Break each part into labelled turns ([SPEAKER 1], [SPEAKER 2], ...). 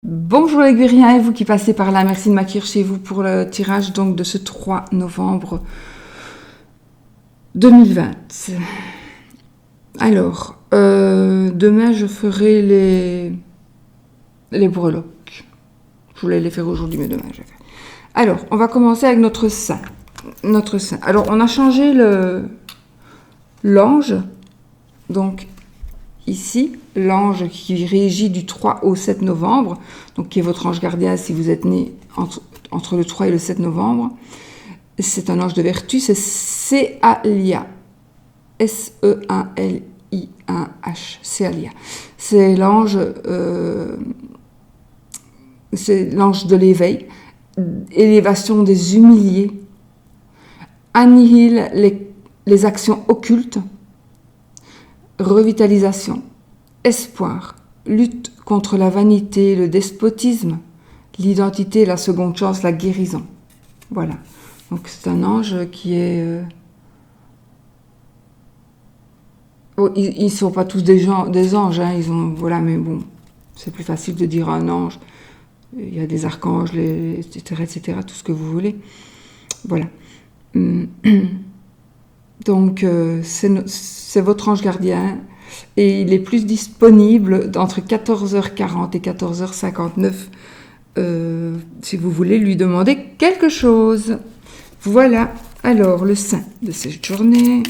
[SPEAKER 1] Bonjour les guériens et vous qui passez par là, merci de m'accueillir chez vous pour le tirage donc de ce 3 novembre 2020. Alors, demain je ferai les breloques. Je voulais les faire aujourd'hui, mais demain je vais faire. Alors, on va commencer avec notre saint. Alors, on a changé l'ange, donc ici, l'ange qui régit du 3 au 7 novembre, donc qui est votre ange gardien si vous êtes né entre le 3 et le 7 novembre. C'est un ange de vertu, c'est Sealia. S-E-A-L-I-A-H. Sealia. C'est l'ange de l'éveil, élévation des humiliés, annihile les actions occultes, revitalisation, espoir, lutte contre la vanité, le despotisme, l'identité, la seconde chance, la guérison. Voilà. Donc c'est un ange qui est... Oh, ils ne sont pas tous des anges, hein, ils ont... Voilà, mais bon, c'est plus facile de dire un ange. Il y a des archanges, etc., tout ce que vous voulez. Voilà. Donc, c'est votre ange gardien et il est plus disponible entre 14h40 et 14h59 si vous voulez lui demander quelque chose. Voilà, alors le saint de cette journée.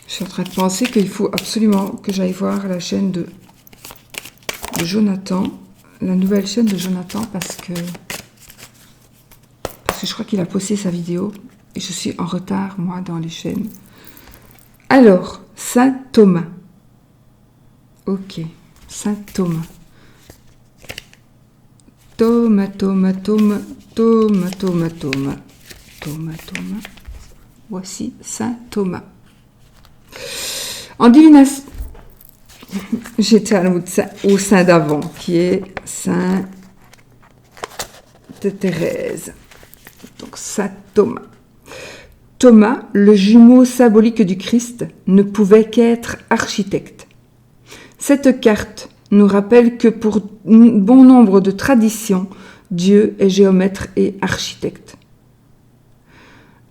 [SPEAKER 1] Je suis en train de penser qu'il faut absolument que j'aille voir la chaîne de Jonathan, la nouvelle chaîne de Jonathan, parce que je crois qu'il a posté sa vidéo et je suis en retard, moi, dans les chaînes. Alors, Saint Thomas. Ok, Saint Thomas. Thomas. Voici Saint Thomas. En divination, j'étais au saint d'avant, qui est Sainte Thérèse. Donc Saint Thomas. Thomas, le jumeau symbolique du Christ, ne pouvait qu'être architecte. Cette carte nous rappelle que pour bon nombre de traditions, Dieu est géomètre et architecte.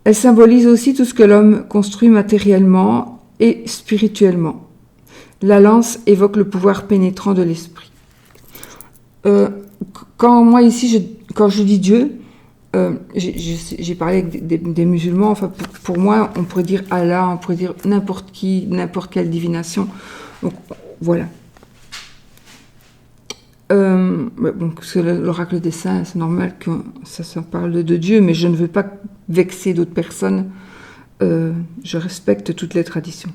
[SPEAKER 1] Elle symbolise aussi tout ce que l'homme construit matériellement et spirituellement. La lance évoque le pouvoir pénétrant de l'esprit. Quand je dis Dieu, j'ai parlé avec des musulmans, enfin pour moi, on pourrait dire Allah, on pourrait dire n'importe qui, n'importe quelle divination. Donc, voilà. Bon, c'est l'oracle des saints, c'est normal que ça parle de Dieu, mais je ne veux pas vexer d'autres personnes. Je respecte toutes les traditions.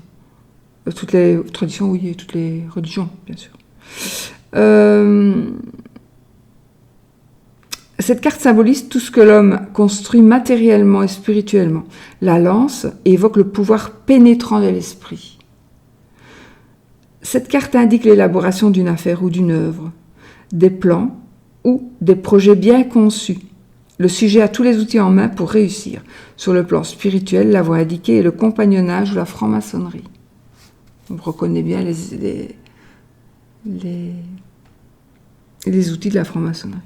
[SPEAKER 1] Toutes les traditions, oui, et toutes les religions, bien sûr. Cette carte symbolise tout ce que l'homme construit matériellement et spirituellement. La lance évoque le pouvoir pénétrant de l'esprit. Cette carte indique l'élaboration d'une affaire ou d'une œuvre, des plans ou des projets bien conçus. Le sujet a tous les outils en main pour réussir. Sur le plan spirituel, la voie indiquée est le compagnonnage ou la franc-maçonnerie. On reconnaît bien les outils de la franc-maçonnerie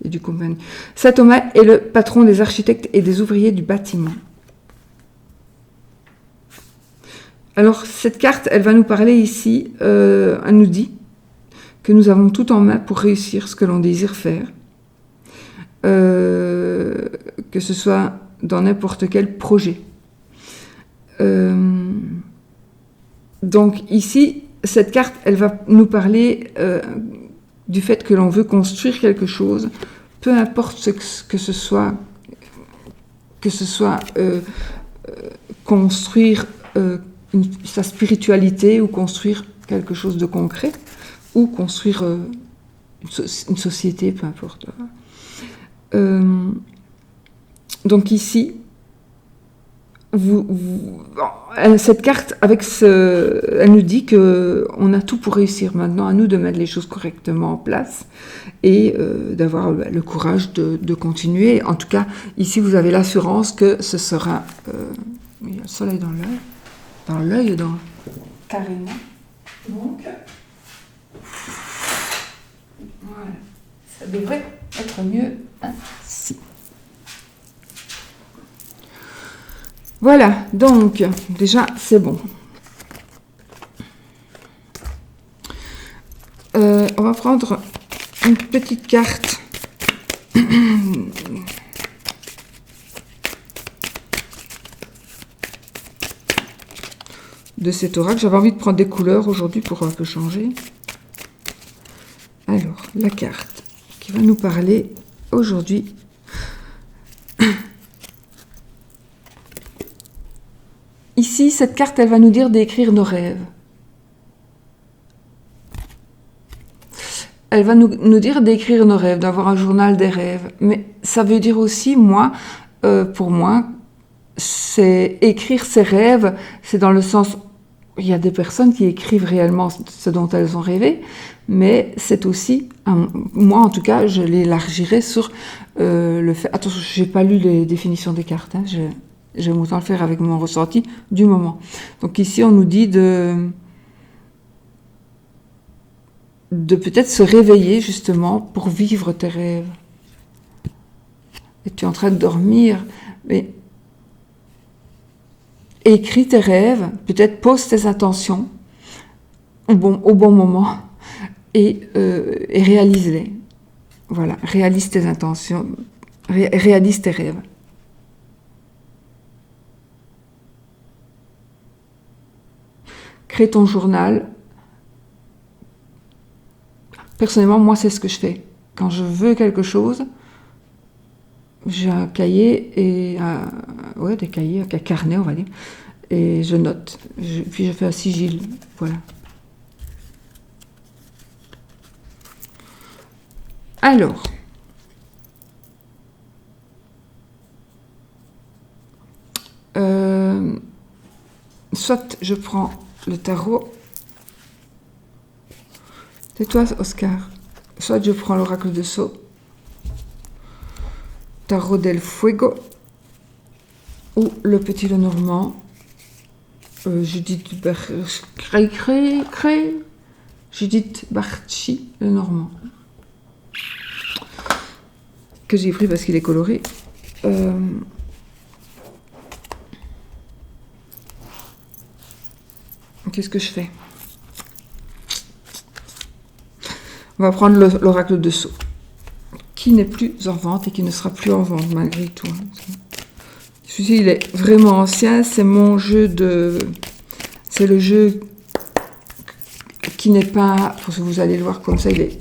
[SPEAKER 1] et du compagnonnage. Saint Thomas est le patron des architectes et des ouvriers du bâtiment. Alors, cette carte, elle va nous parler ici, elle nous dit que nous avons tout en main pour réussir ce que l'on désire faire. Que ce soit dans n'importe quel projet. Donc ici, cette carte, elle va nous parler du fait que l'on veut construire quelque chose, peu importe que ce soit construire sa spiritualité ou construire quelque chose de concret ou construire une société, peu importe. Donc ici, cette carte, elle nous dit qu'on a tout pour réussir. Maintenant, à nous de mettre les choses correctement en place et d'avoir le courage de continuer. En tout cas, ici, vous avez l'assurance que ce sera... il y a le soleil dans l'œil, carrément. Donc, voilà. Ça devrait être mieux ainsi. Voilà, donc, déjà, c'est bon. On va prendre une petite carte. De cet oracle. J'avais envie de prendre des couleurs aujourd'hui pour un peu changer. Alors, la carte qui va nous parler aujourd'hui. Ici, cette carte, elle va nous dire d'écrire nos rêves. Elle va nous dire d'écrire nos rêves, d'avoir un journal des rêves. Mais ça veut dire aussi, pour moi, c'est écrire ses rêves, c'est dans le sens... Il y a des personnes qui écrivent réellement ce dont elles ont rêvé, mais c'est aussi, moi en tout cas, je l'élargirais sur le fait... Attention, je n'ai pas lu les définitions des cartes, hein, j'aime autant le faire avec mon ressenti du moment. Donc ici, on nous dit de peut-être se réveiller justement pour vivre tes rêves. Et tu es en train de dormir, mais... Écris tes rêves, peut-être pose tes intentions au bon moment et réalise-les. Voilà, réalise tes intentions, réalise tes rêves. Crée ton journal. Personnellement, moi, c'est ce que je fais. Quand je veux quelque chose, j'ai un cahier et des cahiers, un carnet, on va dire, et je note. Puis je fais un sigil, voilà. Alors, soit je prends le tarot. C'est toi, Oscar. Soit je prends l'oracle de Sceaux. Tarot del Fuego ou le petit Lenormand, Judith Barchi Lenormand, que j'ai pris parce qu'il est coloré. Qu'est-ce que je fais? On va prendre l'oracle de Sceaux, qui n'est plus en vente et qui ne sera plus en vente malgré tout. Celui-ci, il est vraiment ancien. C'est mon jeu de... C'est le jeu qui n'est pas... Vous allez le voir comme ça, il est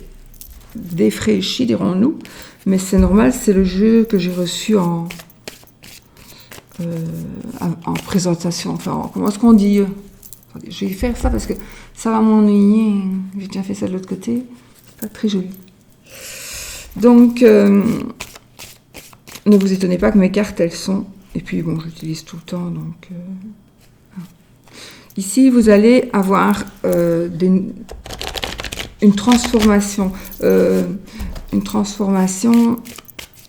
[SPEAKER 1] défraîchi, dirons-nous. Mais c'est normal, c'est le jeu que j'ai reçu en présentation. Enfin, comment est-ce qu'on dit? Je vais faire ça parce que ça va m'ennuyer. J'ai déjà fait ça de l'autre côté. C'est pas très joli. Donc, ne vous étonnez pas que mes cartes, elles sont... Et puis, bon, j'utilise tout le temps, donc... Ici, vous allez avoir une transformation. Une transformation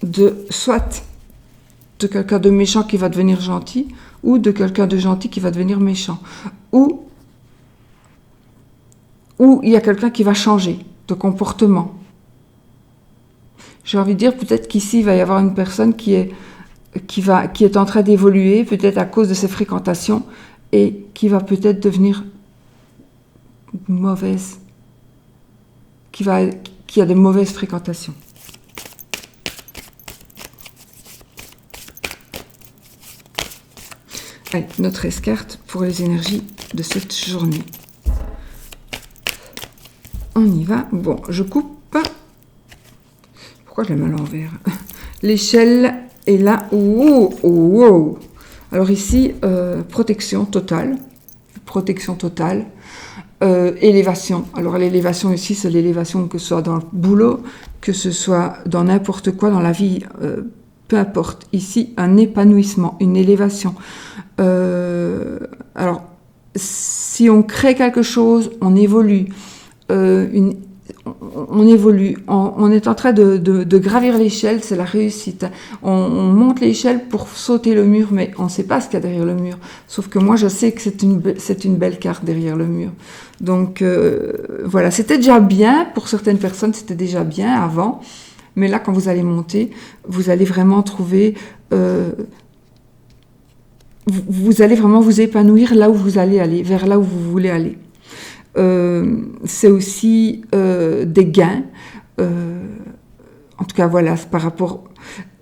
[SPEAKER 1] de... Soit de quelqu'un de méchant qui va devenir gentil, ou de quelqu'un de gentil qui va devenir méchant. Ou il y a quelqu'un qui va changer de comportement. J'ai envie de dire, peut-être qu'ici, il va y avoir une personne qui est en train d'évoluer, peut-être à cause de ses fréquentations, et qui va peut-être devenir mauvaise, qui a de mauvaises fréquentations. Allez, notre escarte pour les énergies de cette journée. On y va. Bon, je coupe. Pourquoi je l'ai mis à l'envers? L'échelle est là. Oh, oh, oh. Alors ici, protection totale. Protection totale. Élévation. Alors l'élévation ici, c'est l'élévation que ce soit dans le boulot, que ce soit dans n'importe quoi dans la vie peu importe. Ici, un épanouissement, une élévation. Alors, si on crée quelque chose, on évolue. On évolue. On est en train de gravir l'échelle, c'est la réussite. On monte l'échelle pour sauter le mur, mais on ne sait pas ce qu'il y a derrière le mur. Sauf que moi, je sais que c'est une belle carte derrière le mur. Donc, voilà, c'était déjà bien. Pour certaines personnes, c'était déjà bien avant. Mais là, quand vous allez monter, vous allez vraiment trouver... vous allez vraiment vous épanouir là où vous allez aller, vers là où vous voulez aller. C'est aussi des gains. En tout cas, voilà, par rapport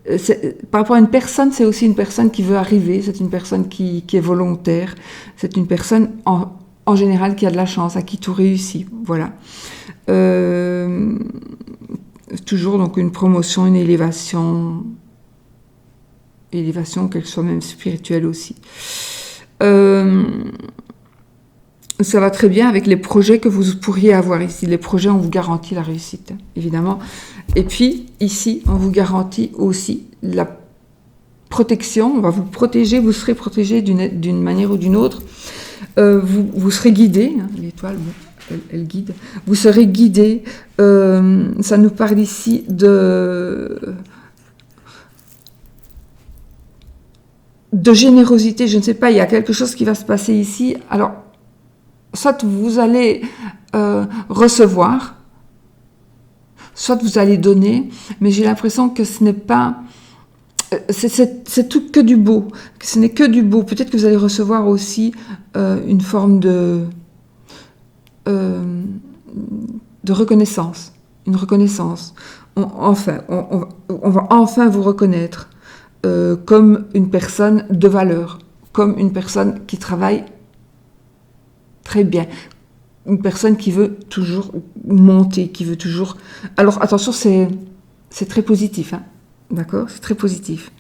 [SPEAKER 1] à une personne, c'est aussi une personne qui veut arriver, c'est une personne qui est volontaire, c'est une personne en général qui a de la chance, à qui tout réussit. Voilà. Toujours donc une promotion, une élévation, qu'elle soit même spirituelle aussi. Ça va très bien avec les projets que vous pourriez avoir ici. Les projets, on vous garantit la réussite, évidemment. Et puis, ici, on vous garantit aussi la protection. On va vous protéger, vous serez protégé d'une manière ou d'une autre. Vous serez guidé. Hein, l'étoile, bon, elle guide. Vous serez guidé. Ça nous parle ici de générosité. Je ne sais pas, il y a quelque chose qui va se passer ici. Alors, soit vous allez recevoir, soit vous allez donner, mais j'ai l'impression que ce n'est pas... c'est tout que du beau, que ce n'est que du beau. Peut-être que vous allez recevoir aussi une forme de reconnaissance, une reconnaissance. On va enfin vous reconnaître comme une personne de valeur, comme une personne qui travaille très bien. Une personne qui veut toujours monter, qui veut toujours... Alors, attention, c'est très positif, hein, d'accord ? C'est très positif.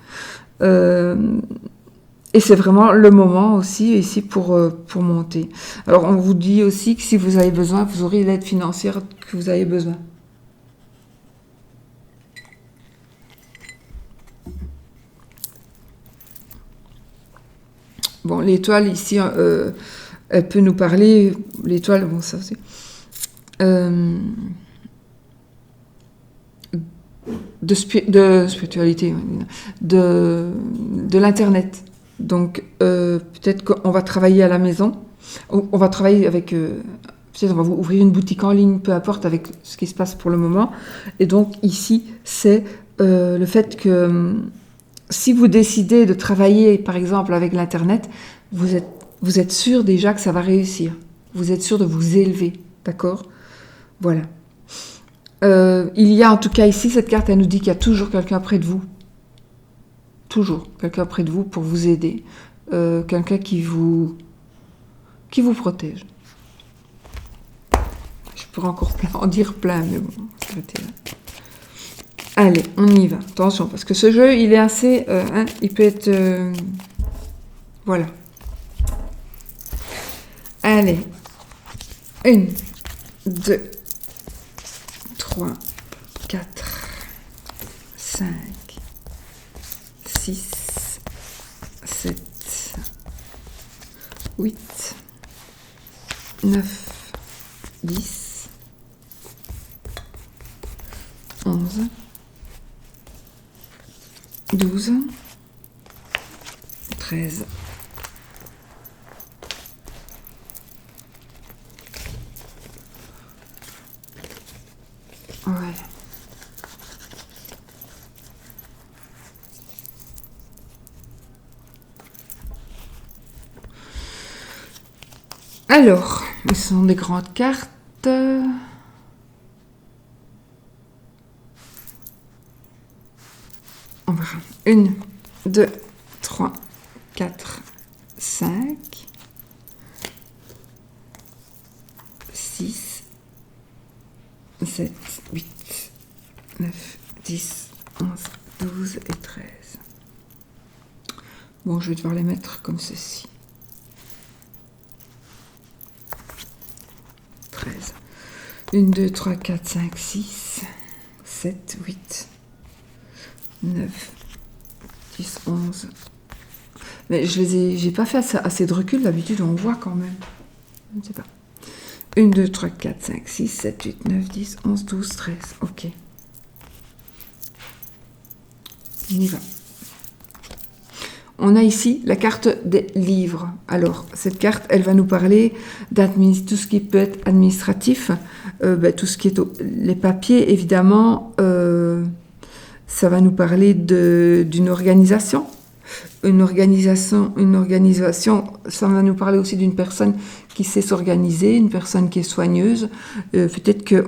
[SPEAKER 1] Et c'est vraiment le moment aussi, ici, pour monter. Alors, on vous dit aussi que si vous avez besoin, vous aurez l'aide financière que vous avez besoin. Bon, l'étoile, ici... elle peut nous parler, l'étoile, bon ça c'est, de spiritualité, de l'internet. Donc peut-être qu'on va travailler à la maison, on va travailler avec, peut-être on va ouvrir une boutique en ligne, peu importe avec ce qui se passe pour le moment. Et donc ici c'est le fait que si vous décidez de travailler par exemple avec l'internet, vous êtes sûr déjà que ça va réussir. Vous êtes sûr de vous élever, d'accord ? Voilà. Il y a en tout cas ici, cette carte, elle nous dit qu'il y a toujours quelqu'un près de vous. Toujours quelqu'un près de vous pour vous aider. Quelqu'un qui vous protège. Je pourrais encore en dire plein, mais bon, s'arrêter là. Allez, on y va. Attention, parce que ce jeu, il est assez... il peut être... voilà. Allez, 1, 2, 3, 4, 5, 6, 7, 8, 9, 10, 11, 12, 13, 14. Ouais. Alors, ce sont des grandes cartes. On verra. 1, 2, 3, 4, 5, 6, 7, 8, 9, 10, 11, 12 et 13. Bon, je vais devoir les mettre comme ceci. 13. 1, 2, 3, 4, 5, 6, 7, 8, 9, 10, 11. Mais j'ai pas fait assez de recul, d'habitude on voit quand même. Je ne sais pas. 1, 2, 3, 4, 5, 6, 7, 8, 9, 10, 11, 12, 13. Ok. On y va. On a ici la carte des livres. Alors, cette carte, elle va nous parler de tout ce qui peut être administratif, tout ce qui est les papiers, évidemment. Ça va nous parler d'une organisation. Une organisation, ça va nous parler aussi d'une personne qui sait s'organiser, une personne qui est soigneuse. Peut-être que,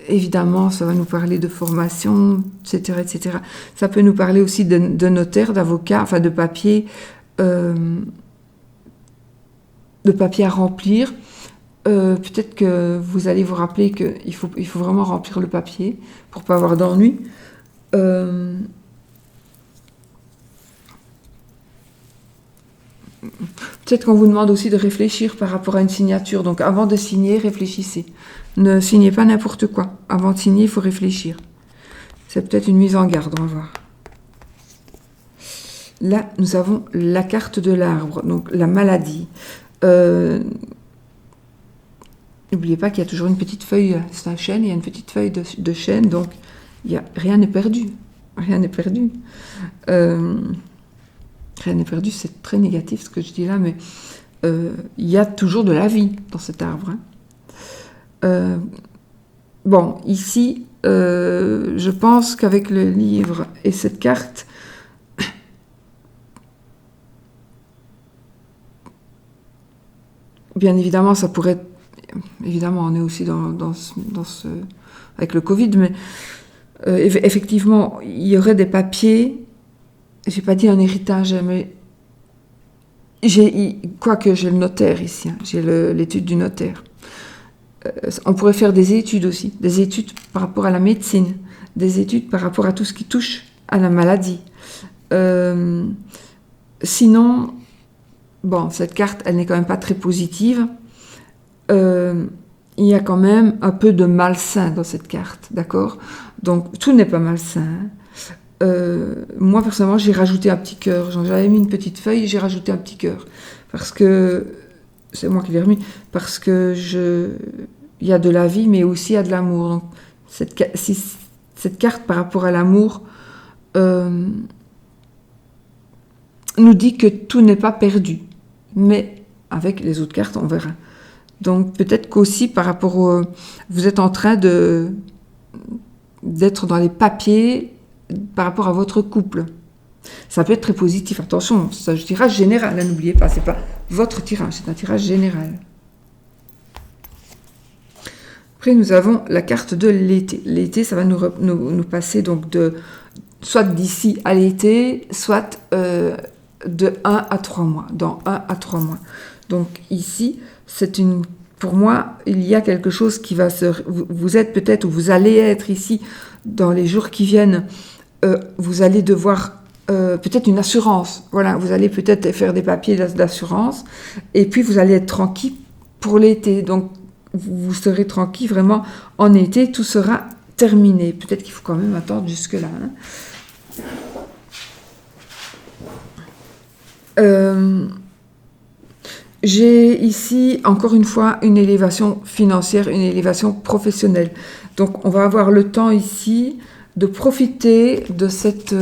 [SPEAKER 1] évidemment, ça va nous parler de formation, etc., etc. Ça peut nous parler aussi de notaire, d'avocat, enfin de papier à remplir. Peut-être que vous allez vous rappeler qu'il faut vraiment remplir le papier pour pas avoir d'ennui. Peut-être qu'on vous demande aussi de réfléchir par rapport à une signature. Donc avant de signer, réfléchissez. Ne signez pas n'importe quoi. Avant de signer, il faut réfléchir. C'est peut-être une mise en garde, on va voir. Là, nous avons la carte de l'arbre, donc la maladie. N'oubliez pas qu'il y a toujours une petite feuille, c'est un chêne, il y a une petite feuille de chêne, donc rien n'est perdu. Rien n'est perdu. Rien n'est perdu, c'est très négatif ce que je dis là, mais il y a toujours de la vie dans cet arbre. Bon, ici, je pense qu'avec le livre et cette carte, bien évidemment, ça pourrait... Évidemment, on est aussi dans ce... avec le Covid, mais effectivement, il y aurait des papiers... J'ai pas dit un héritage, mais quoique j'ai le notaire ici, hein, j'ai l'étude du notaire. On pourrait faire des études aussi, des études par rapport à la médecine, des études par rapport à tout ce qui touche à la maladie. Sinon, bon, cette carte, elle n'est quand même pas très positive. Il y a quand même un peu de malsain dans cette carte, d'accord? Donc, tout n'est pas malsain, hein. Moi personnellement j'ai rajouté un petit cœur, j'avais mis une petite feuille et j'ai rajouté un petit cœur parce que c'est moi qui l'ai remis, parce que il y a de la vie mais aussi il y a de l'amour. Donc cette carte par rapport à l'amour nous dit que tout n'est pas perdu, mais avec les autres cartes on verra. Donc peut-être qu'aussi par rapport vous êtes en train d'être dans les papiers par rapport à votre couple. Ça peut être très positif, attention, c'est un tirage général, hein, n'oubliez pas, c'est pas votre tirage, c'est un tirage général. Après, nous avons la carte de l'été. L'été, ça va nous passer donc soit d'ici à l'été, soit de 1 à 3 mois, dans 1 à 3 mois. Donc ici, pour moi, il y a quelque chose qui va vous êtes peut-être, ou vous allez être ici, dans les jours qui viennent, vous allez devoir peut-être une assurance. Voilà, vous allez peut-être faire des papiers d'assurance et puis vous allez être tranquille pour l'été. Donc, vous serez tranquille vraiment en été, tout sera terminé. Peut-être qu'il faut quand même attendre jusque-là. Hein. J'ai ici, encore une fois, une élévation financière, une élévation professionnelle. Donc, on va avoir le temps ici de profiter de cette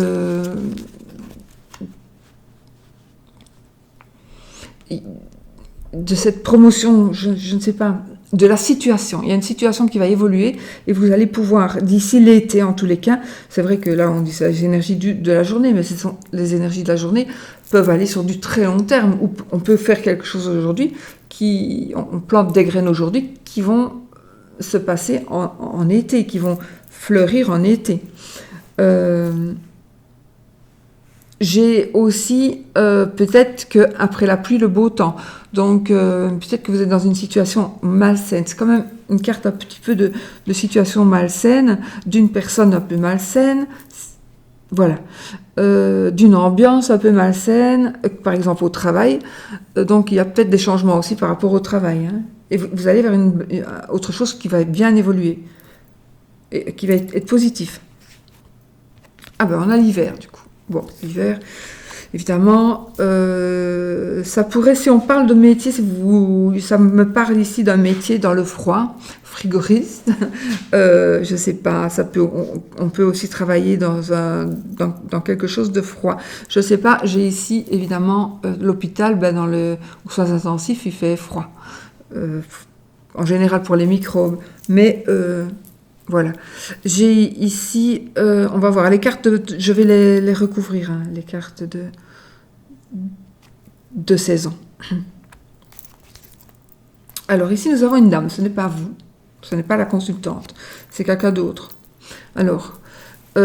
[SPEAKER 1] promotion, je ne sais pas, de la situation. Il y a une situation qui va évoluer et vous allez pouvoir, d'ici l'été en tous les cas, c'est vrai que là on dit c'est les énergies de la journée, mais les énergies de la journée peuvent aller sur du très long terme, où on peut faire quelque chose aujourd'hui, on plante des graines aujourd'hui qui vont se passer en été, qui vont fleurir en été. J'ai aussi peut-être qu'après la pluie, le beau temps. Donc peut-être que vous êtes dans une situation malsaine. C'est quand même une carte un petit peu de situation malsaine, d'une personne un peu malsaine, voilà, d'une ambiance un peu malsaine, par exemple au travail. Donc il y a peut-être des changements aussi par rapport au travail. Hein. Et vous allez vers autre chose qui va bien évoluer, et qui va être positif. Ah ben on a l'hiver du coup. Bon, l'hiver, évidemment, ça pourrait, si on parle de métier, ça me parle ici d'un métier dans le froid, frigoriste. Je sais pas, on peut aussi travailler dans quelque chose de froid. Je sais pas, j'ai ici, évidemment, l'hôpital, aux soins intensifs, il fait froid. En général pour les microbes. Mais voilà. J'ai ici, on va voir les cartes, je vais les recouvrir, hein, les cartes de saison. Alors ici nous avons une dame, ce n'est pas vous, ce n'est pas la consultante, c'est quelqu'un d'autre. Alors, ça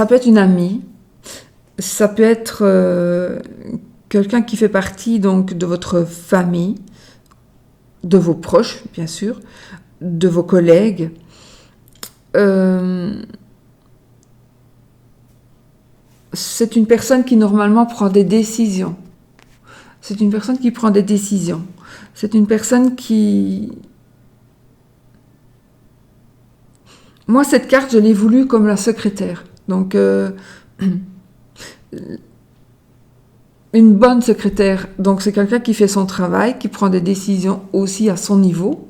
[SPEAKER 1] peut être une amie, ça peut être quelqu'un qui fait partie donc de votre famille, de vos proches, bien sûr, de vos collègues. C'est une personne qui normalement prend des décisions. C'est une personne qui prend des décisions. C'est une personne qui... Moi, cette carte, je l'ai voulue comme la secrétaire. Donc, une bonne secrétaire. Donc, c'est quelqu'un qui fait son travail, qui prend des décisions aussi à son niveau.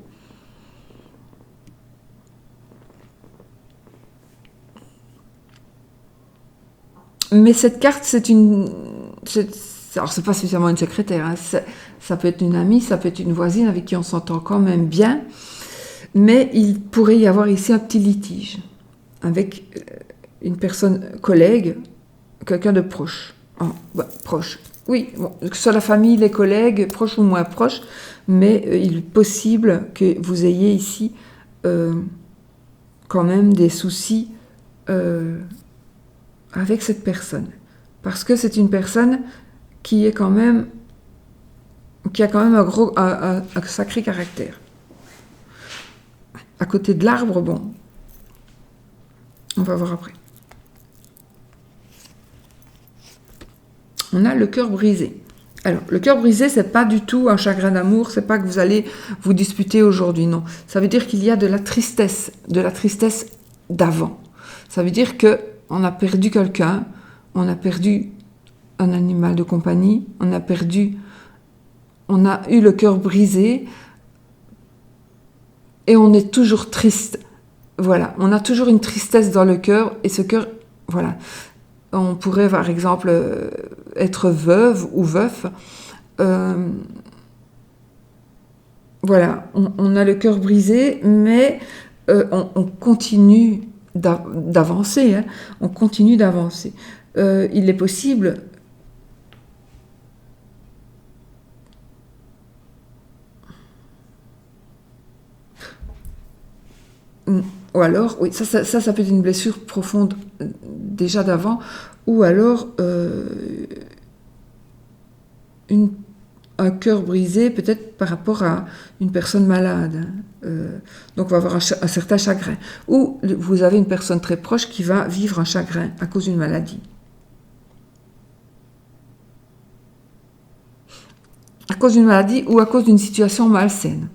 [SPEAKER 1] Mais cette carte, alors, c'est pas spécialement une secrétaire, hein, ça peut être une amie, ça peut être une voisine avec qui on s'entend quand même bien, mais il pourrait y avoir ici un petit litige avec une personne collègue, quelqu'un de proche. Oh, proche. Oui, bon, que ce soit la famille, les collègues, proches ou moins proches, mais il est possible que vous ayez ici quand même des soucis avec cette personne. Parce que c'est une personne qui a quand même un sacré caractère. À côté de l'arbre, bon, on va voir après. On a le cœur brisé. Alors, le cœur brisé, c'est pas du tout un chagrin d'amour, c'est pas que vous allez vous disputer aujourd'hui, non. Ça veut dire qu'il y a de la tristesse d'avant. Ça veut dire que on a perdu quelqu'un, on a perdu un animal de compagnie, on a eu le cœur brisé et on est toujours triste. Voilà, on a toujours une tristesse dans le cœur et ce cœur, voilà. On pourrait, par exemple, être veuve ou veuf. Voilà, on a le cœur brisé, mais on continue d'avancer. Hein, on continue d'avancer. Il est possible... Ou alors, oui, ça peut être une blessure profonde déjà d'avant, ou alors un cœur brisé peut-être par rapport à une personne malade. Donc on va avoir un certain chagrin. Ou vous avez une personne très proche qui va vivre un chagrin à cause d'une maladie. À cause d'une maladie ou à cause d'une situation malsaine.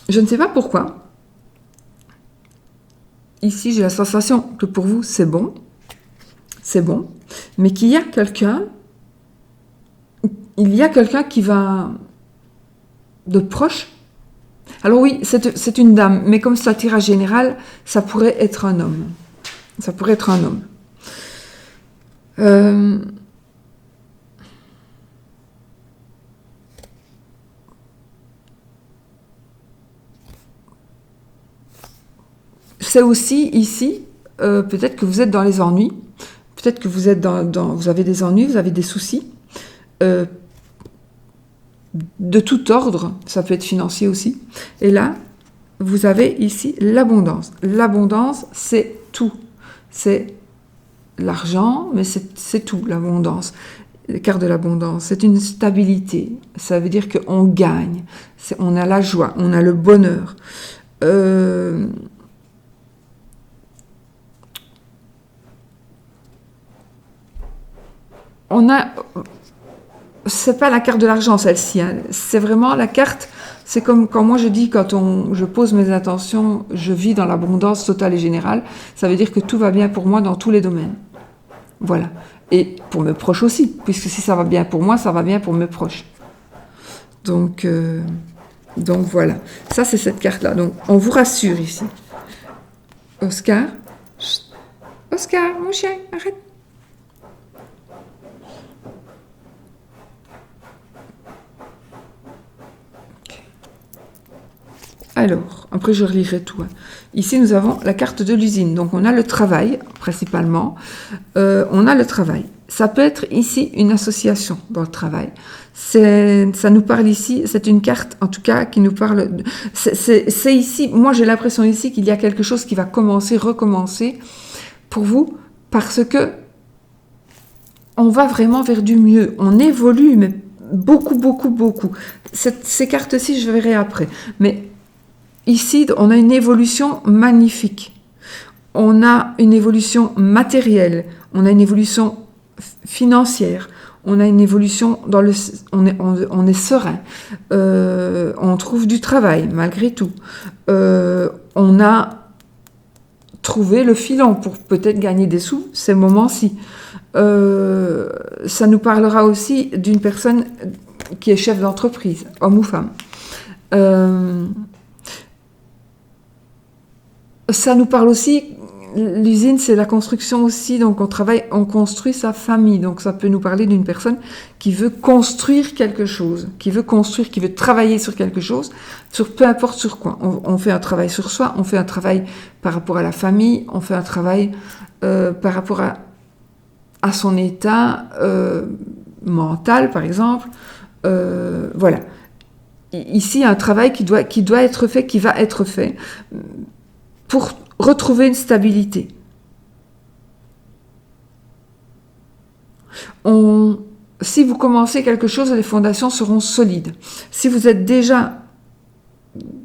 [SPEAKER 1] Je ne sais pas pourquoi. Ici, j'ai la sensation que pour vous, c'est bon, mais qu'il y a quelqu'un, qui va de proche. Alors oui, c'est une dame, mais comme c'est un tirage général, ça pourrait être un homme. Ça pourrait être un homme. C'est aussi ici, peut-être que vous êtes dans les ennuis, peut-être que vous êtes vous avez des ennuis, vous avez des soucis, de tout ordre, ça peut être financier aussi. Et là, vous avez ici l'abondance. L'abondance, c'est tout. C'est l'argent, mais c'est tout, l'abondance. L'écart de l'abondance, c'est une stabilité. Ça veut dire qu'on gagne. On a la joie, on a le bonheur. On a c'est pas la carte de l'argent, celle-ci, hein. C'est vraiment la carte. C'est comme quand moi je dis, je pose mes intentions, je vis dans l'abondance totale et générale. Ça veut dire que tout va bien pour moi dans tous les domaines. Voilà. Et pour mes proches aussi, puisque si ça va bien pour moi, ça va bien pour mes proches. Donc, donc voilà. Ça, c'est cette carte-là. Donc, on vous rassure ici. Oscar. Chut. Oscar, mon chien, arrête. Alors, après je relirai tout, hein. Ici, nous avons la carte de l'usine. Donc, on a le travail, principalement. On a le travail. Ça peut être ici une association dans le travail. Ça nous parle ici, c'est une carte, en tout cas, qui nous parle... C'est ici, moi j'ai l'impression ici qu'il y a quelque chose qui va recommencer pour vous, parce que on va vraiment vers du mieux. On évolue, mais beaucoup, beaucoup, beaucoup. Ces cartes-ci, je verrai après. Mais ici, on a une évolution magnifique. On a une évolution matérielle. On a une évolution financière. On a une évolution dans le... On est serein. On trouve du travail, malgré tout. On a trouvé le filon pour peut-être gagner des sous, ces moments-ci. Ça nous parlera aussi d'une personne qui est chef d'entreprise, homme ou femme. Ça nous parle aussi, l'usine c'est la construction aussi, donc on construit sa famille, donc ça peut nous parler d'une personne qui veut construire quelque chose, qui veut travailler sur quelque chose, sur peu importe sur quoi. On fait un travail sur soi, on fait un travail par rapport à la famille, on fait un travail par rapport à son état mental, par exemple. Voilà. Ici, il y a un travail qui doit être fait, qui va être fait pour retrouver une stabilité. Si vous commencez quelque chose, les fondations seront solides. Si vous êtes déjà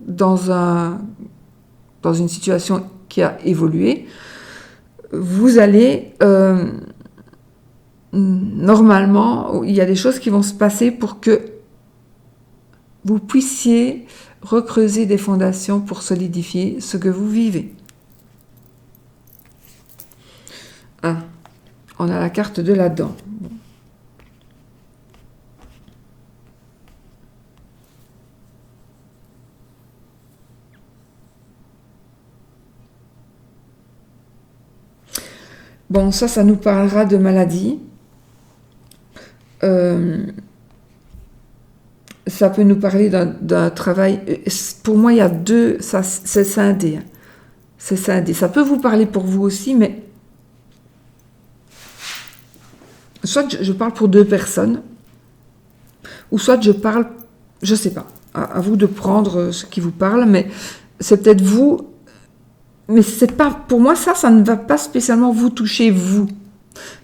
[SPEAKER 1] dans une situation qui a évolué, vous allez... normalement, il y a des choses qui vont se passer pour que vous puissiez recreuser des fondations pour solidifier ce que vous vivez. Ah, on a la carte de la dent. Bon, ça nous parlera de maladie. Ça peut nous parler d'un travail. Pour moi, il y a deux. C'est scindé. C'est scindé. Ça peut vous parler pour vous aussi, mais soit je parle pour deux personnes, ou soit je parle. Je sais pas. À vous de prendre ce qui vous parle, mais c'est peut-être vous. Mais c'est pas. Pour moi, ça ne va pas spécialement vous toucher, vous.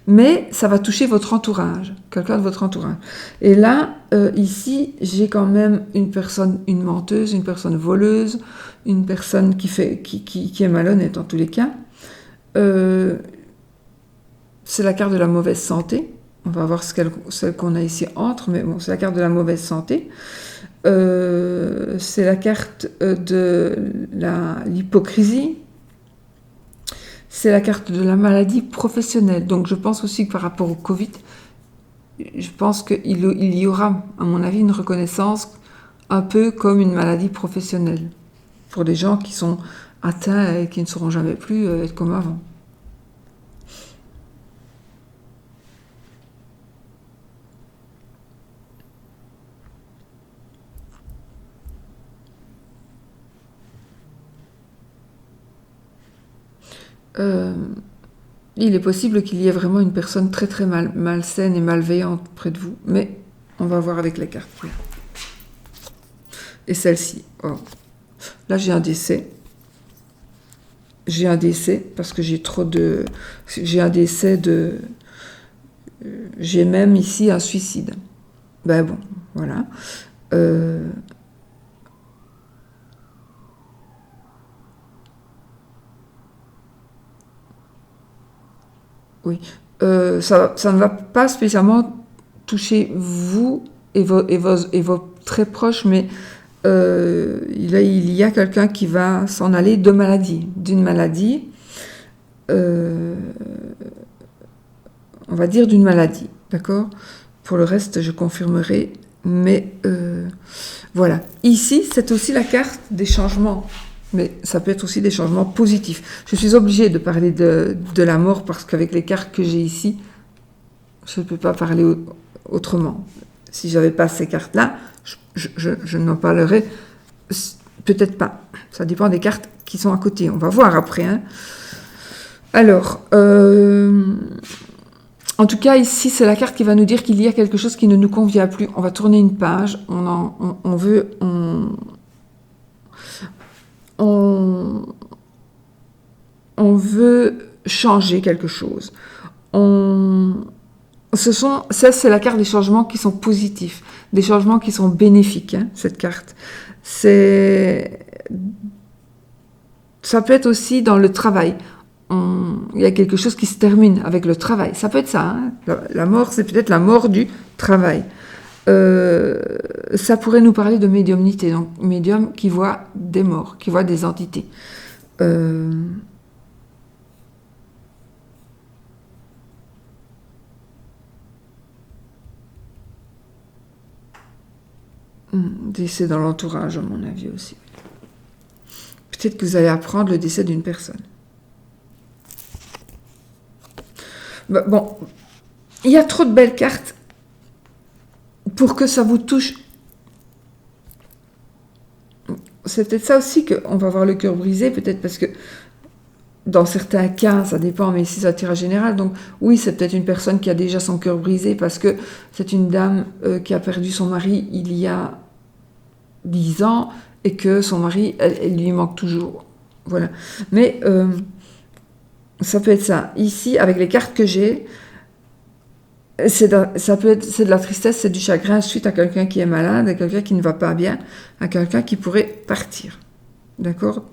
[SPEAKER 1] Mais ça va toucher votre entourage, quelqu'un de votre entourage. Et là, ici, j'ai quand même une menteuse, une personne voleuse, une personne qui est malhonnête en tous les cas. C'est la carte de la mauvaise santé. On va voir celle qu'on a ici entre, mais bon, c'est la carte de la mauvaise santé. C'est la carte de l'hypocrisie. C'est la carte de la maladie professionnelle. Donc je pense aussi que par rapport au Covid, je pense qu'il y aura, à mon avis, une reconnaissance un peu comme une maladie professionnelle pour des gens qui sont atteints et qui ne sauront jamais plus être comme avant. Il est possible qu'il y ait vraiment une personne très très malsaine et malveillante près de vous, mais on va voir avec les cartes. Et celle-ci, oh. Là j'ai un décès. J'ai un décès parce que j'ai trop de... J'ai un décès de... J'ai même ici un suicide. Ben bon, voilà. Oui. Ça ne va pas spécialement toucher vous et vos très proches, mais il y a quelqu'un qui va s'en aller d'une maladie, on va dire d'une maladie, d'accord? Pour le reste, je confirmerai, mais voilà. Ici, c'est aussi la carte des changements, mais ça peut être aussi des changements positifs. Je suis obligée de parler de la mort parce qu'avec les cartes que j'ai ici, je ne peux pas parler autrement. Si je n'avais pas ces cartes-là, je n'en parlerais peut-être pas. Ça dépend des cartes qui sont à côté. On va voir après. Hein. Alors, en tout cas, ici, c'est la carte qui va nous dire qu'il y a quelque chose qui ne nous convient plus. On va tourner une page. On veut changer quelque chose. C'est la carte des changements qui sont positifs, des changements qui sont bénéfiques, hein, cette carte. Ça peut être aussi dans le travail. Il y a quelque chose qui se termine avec le travail. Ça peut être ça. Hein. La mort, c'est peut-être la mort du travail. Ça pourrait nous parler de médiumnité. Donc, médium qui voit des morts, qui voit des entités. Décès dans l'entourage, à mon avis aussi. Peut-être que vous allez apprendre le décès d'une personne. Bon, il y a trop de belles cartes pour que ça vous touche. C'est peut-être ça aussi qu'on va avoir le cœur brisé, peut-être parce que dans certains cas, ça dépend, mais ici c'est un tirage général. Donc oui, c'est peut-être une personne qui a déjà son cœur brisé parce que c'est une dame qui a perdu son mari il y a 10 ans et que son mari, elle lui manque toujours. Voilà. Mais ça peut être ça. Ici, avec les cartes que j'ai, c'est de la tristesse, c'est du chagrin suite à quelqu'un qui est malade, à quelqu'un qui ne va pas bien, à quelqu'un qui pourrait partir. D'accord ?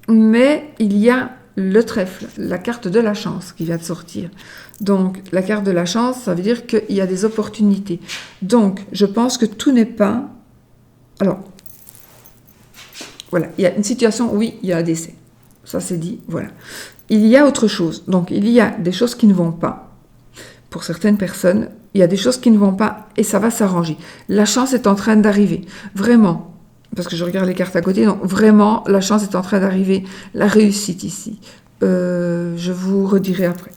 [SPEAKER 1] Mais il y a le trèfle, la carte de la chance qui vient de sortir. Donc, la carte de la chance, ça veut dire qu'il y a des opportunités. Donc, je pense que tout n'est pas... Alors, voilà, il y a une situation, oui, il y a un décès. Ça, c'est dit, voilà. Il y a autre chose. Donc, il y a des choses qui ne vont pas. Pour certaines personnes, il y a des choses qui ne vont pas et ça va s'arranger. La chance est en train d'arriver. Vraiment. Parce que je regarde les cartes à côté, donc vraiment, la chance est en train d'arriver. La réussite ici. Je vous redirai après.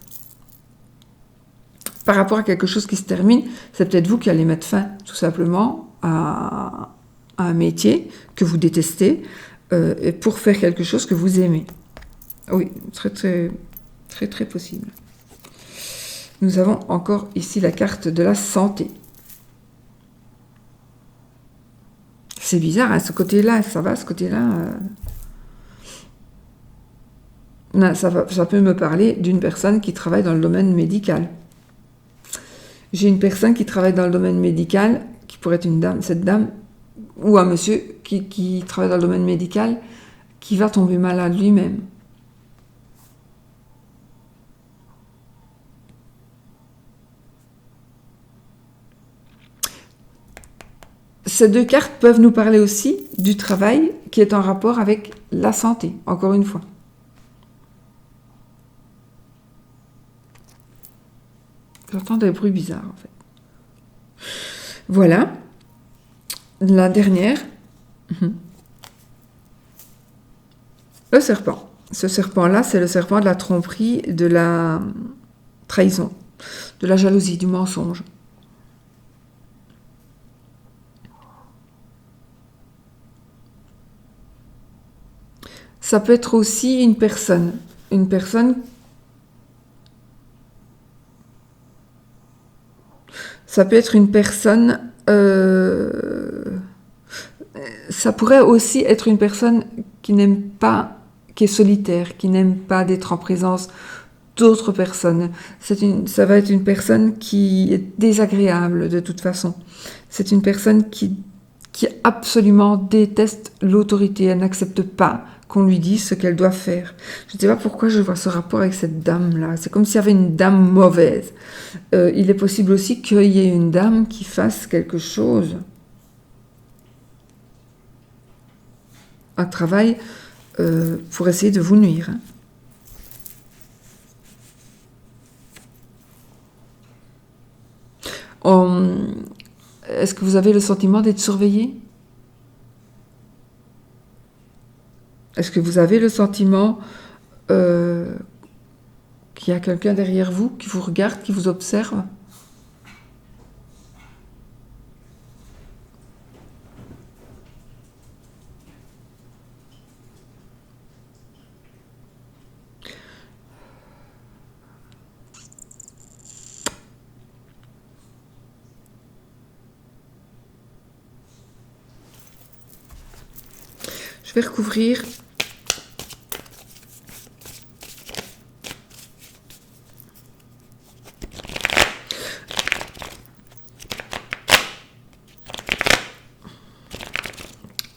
[SPEAKER 1] Par rapport à quelque chose qui se termine, c'est peut-être vous qui allez mettre fin, tout simplement, à un métier que vous détestez, et pour faire quelque chose que vous aimez. Oui, très, très, très, très possible. Nous avons encore ici la carte de la santé. C'est bizarre, hein, ce côté-là, ça va, ce côté-là... Non, ça peut me parler d'une personne qui travaille dans le domaine médical. J'ai une personne qui travaille dans le domaine médical, qui pourrait être une dame, cette dame, ou un monsieur qui travaille dans le domaine médical, qui va tomber malade lui-même. Ces deux cartes peuvent nous parler aussi du travail qui est en rapport avec la santé, encore une fois. J'entends des bruits bizarres, en fait. Voilà. La dernière. Le serpent. Ce serpent-là, c'est le serpent de la tromperie, de la trahison, de la jalousie, du mensonge. Ça peut être aussi une personne. Une personne... Ça peut être une personne... ça pourrait aussi être une personne qui n'aime pas, qui est solitaire, qui n'aime pas d'être en présence d'autres personnes. Ça va être une personne qui est désagréable de toute façon. C'est une personne qui absolument déteste l'autorité. Elle n'accepte pas qu'on lui dise ce qu'elle doit faire. Je ne sais pas pourquoi je vois ce rapport avec cette dame-là. C'est comme s'il y avait une dame mauvaise. Il est possible aussi qu'il y ait une dame qui fasse quelque chose, un travail pour essayer de vous nuire. Est-ce que vous avez le sentiment d'être surveillé? Est-ce que vous avez le sentiment qu'il y a quelqu'un derrière vous qui vous regarde, qui vous observe? Je vais recouvrir.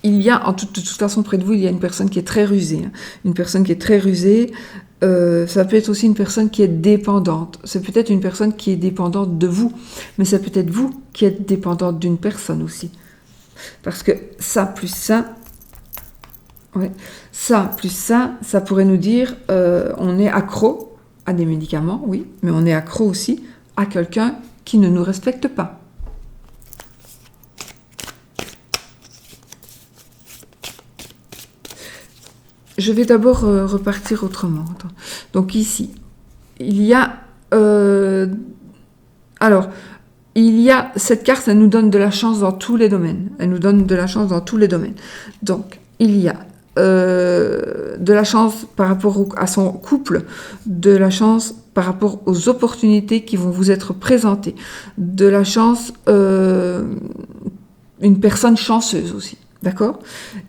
[SPEAKER 1] Il y a, de toute façon, près de vous, il y a une personne qui est très rusée. Une personne qui est très rusée. Ça peut être aussi une personne qui est dépendante. C'est peut-être une personne qui est dépendante de vous, mais c'est peut-être vous qui êtes dépendante d'une personne aussi. Parce que ça plus ça, ouais, ça plus ça pourrait nous dire on est accro à des médicaments, oui, mais on est accro aussi à quelqu'un qui ne nous respecte pas. Je vais d'abord repartir autrement. Donc ici, il y a... alors, il y a... Cette carte, elle nous donne de la chance dans tous les domaines. Elle nous donne de la chance dans tous les domaines. Donc, il y a de la chance par rapport à son couple, de la chance par rapport aux opportunités qui vont vous être présentées, de la chance... une personne chanceuse aussi. D'accord?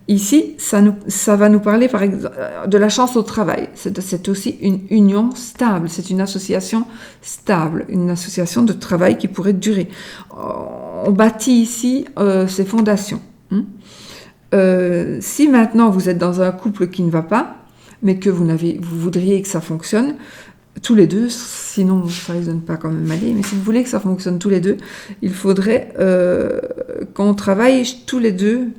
[SPEAKER 1] Ici, ça va nous parler par exemple de la chance au travail. C'est aussi une union stable, c'est une association stable, une association de travail qui pourrait durer. On bâtit ici ses fondations. Si maintenant vous êtes dans un couple qui ne va pas, mais que vous voudriez que ça fonctionne, tous les deux, sinon ça risque de ne pas quand même aller, mais si vous voulez que ça fonctionne tous les deux, il faudrait qu'on travaille tous les deux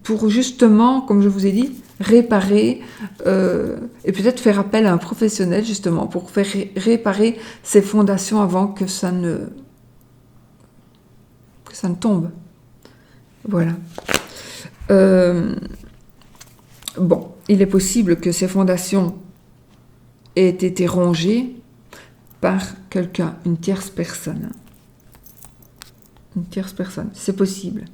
[SPEAKER 1] pour justement, comme je vous ai dit, réparer et peut-être faire appel à un professionnel justement pour faire réparer ces fondations avant que ça ne tombe. Voilà. Bon, il est possible que ces fondations aient été rongées par quelqu'un, une tierce personne. Une tierce personne, c'est possible.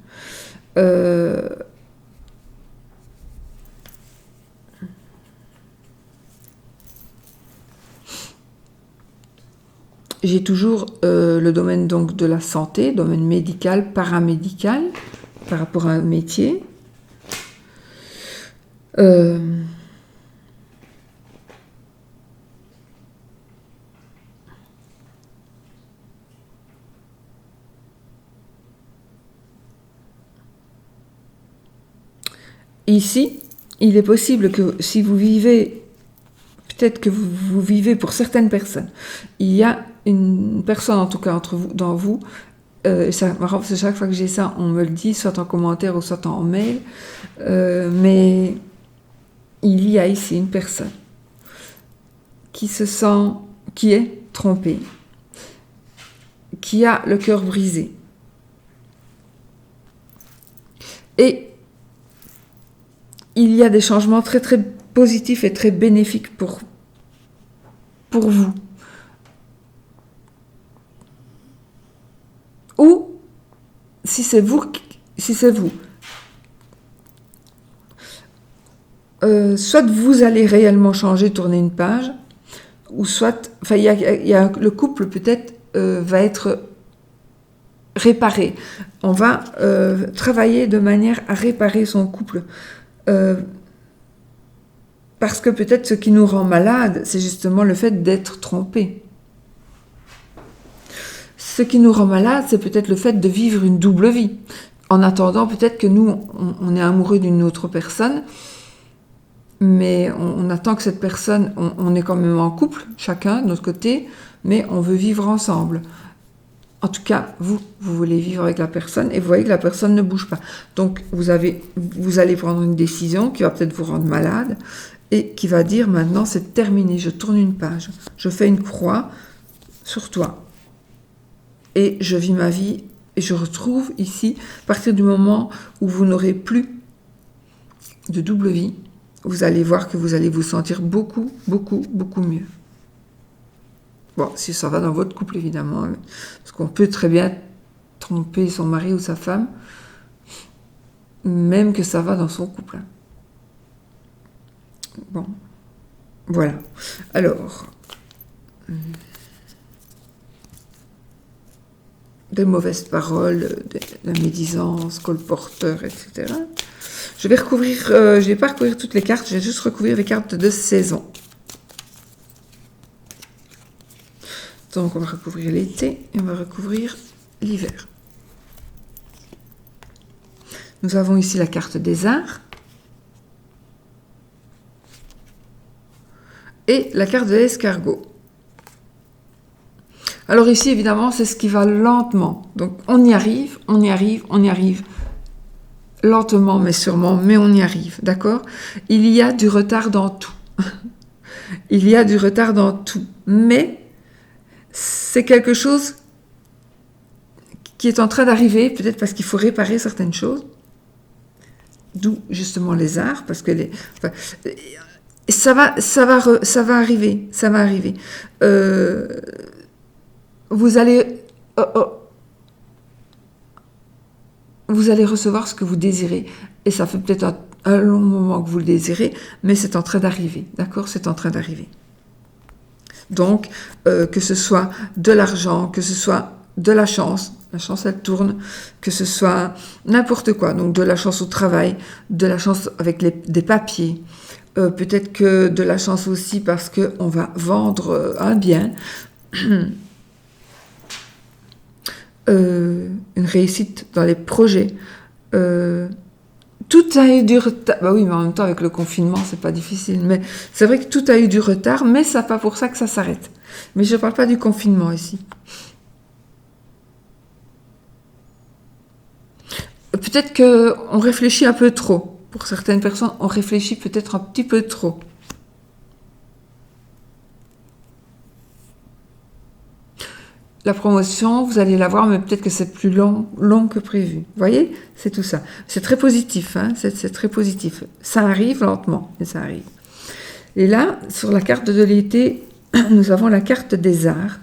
[SPEAKER 1] J'ai toujours le domaine donc de la santé, domaine médical, paramédical, par rapport à un métier. Ici, il est possible que si vous vivez, peut-être que vous vivez pour certaines personnes, il y a une personne en tout cas dans vous, c'est marrant parce que chaque fois que j'ai ça, on me le dit, soit en commentaire ou soit en mail, mais il y a ici une personne qui est trompée, qui a le cœur brisé. Et il y a des changements très très positifs et très bénéfiques pour vous. Ou si c'est vous, soit vous allez réellement changer, tourner une page, ou soit, enfin, le couple peut-être va être réparé. On va travailler de manière à réparer son couple. Parce que peut-être ce qui nous rend malade, c'est justement le fait d'être trompé. Ce qui nous rend malade, c'est peut-être le fait de vivre une double vie. En attendant, peut-être que nous, on est amoureux d'une autre personne, mais on attend que cette personne, on est quand même en couple, chacun de notre côté, mais on veut vivre ensemble. En tout cas, vous voulez vivre avec la personne et vous voyez que la personne ne bouge pas. Donc, vous allez prendre une décision qui va peut-être vous rendre malade et qui va dire maintenant c'est terminé, je tourne une page, je fais une croix sur toi et je vis ma vie et je retrouve ici, à partir du moment où vous n'aurez plus de double vie, vous allez voir que vous allez vous sentir beaucoup, beaucoup, beaucoup mieux. Bon, si ça va dans votre couple, évidemment, hein, parce qu'on peut très bien tromper son mari ou sa femme, même que ça va dans son couple. Hein. Bon, voilà. Alors, des mauvaises paroles, de la médisance, colporteur, etc. Je vais pas recouvrir toutes les cartes, je vais juste recouvrir les cartes de saison. Donc, on va recouvrir l'été et on va recouvrir l'hiver. Nous avons ici la carte des arts et la carte de l'escargot. Alors ici, évidemment, c'est ce qui va lentement. Donc, on y arrive, on y arrive, on y arrive. Lentement, mais sûrement, mais on y arrive, d'accord? Il y a du retard dans tout. Il y a du retard dans tout. Mais c'est quelque chose qui est en train d'arriver, peut-être parce qu'il faut réparer certaines choses. D'où, justement, les arts, parce que ça va arriver, ça va arriver. Vous allez recevoir ce que vous désirez. Et ça fait peut-être un long moment que vous le désirez, mais c'est en train d'arriver. D'accord? C'est en train d'arriver. Donc, que ce soit de l'argent, que ce soit de la chance elle tourne, que ce soit n'importe quoi. Donc, de la chance au travail, de la chance avec des papiers, peut-être que de la chance aussi parce qu'on va vendre un bien. Une réussite dans les projets. Tout a eu du retard. Bah oui, mais en même temps, avec le confinement, c'est pas difficile. Mais c'est vrai que tout a eu du retard, mais c'est pas pour ça que ça s'arrête. Mais je parle pas du confinement ici. Peut-être qu'on réfléchit un peu trop. Pour certaines personnes, on réfléchit peut-être un petit peu trop. La promotion, vous allez la voir, mais peut-être que c'est plus long que prévu. Vous voyez? C'est tout ça. C'est très positif, hein? C'est très positif. Ça arrive lentement, mais ça arrive. Et là, sur la carte de l'été, nous avons la carte des arts.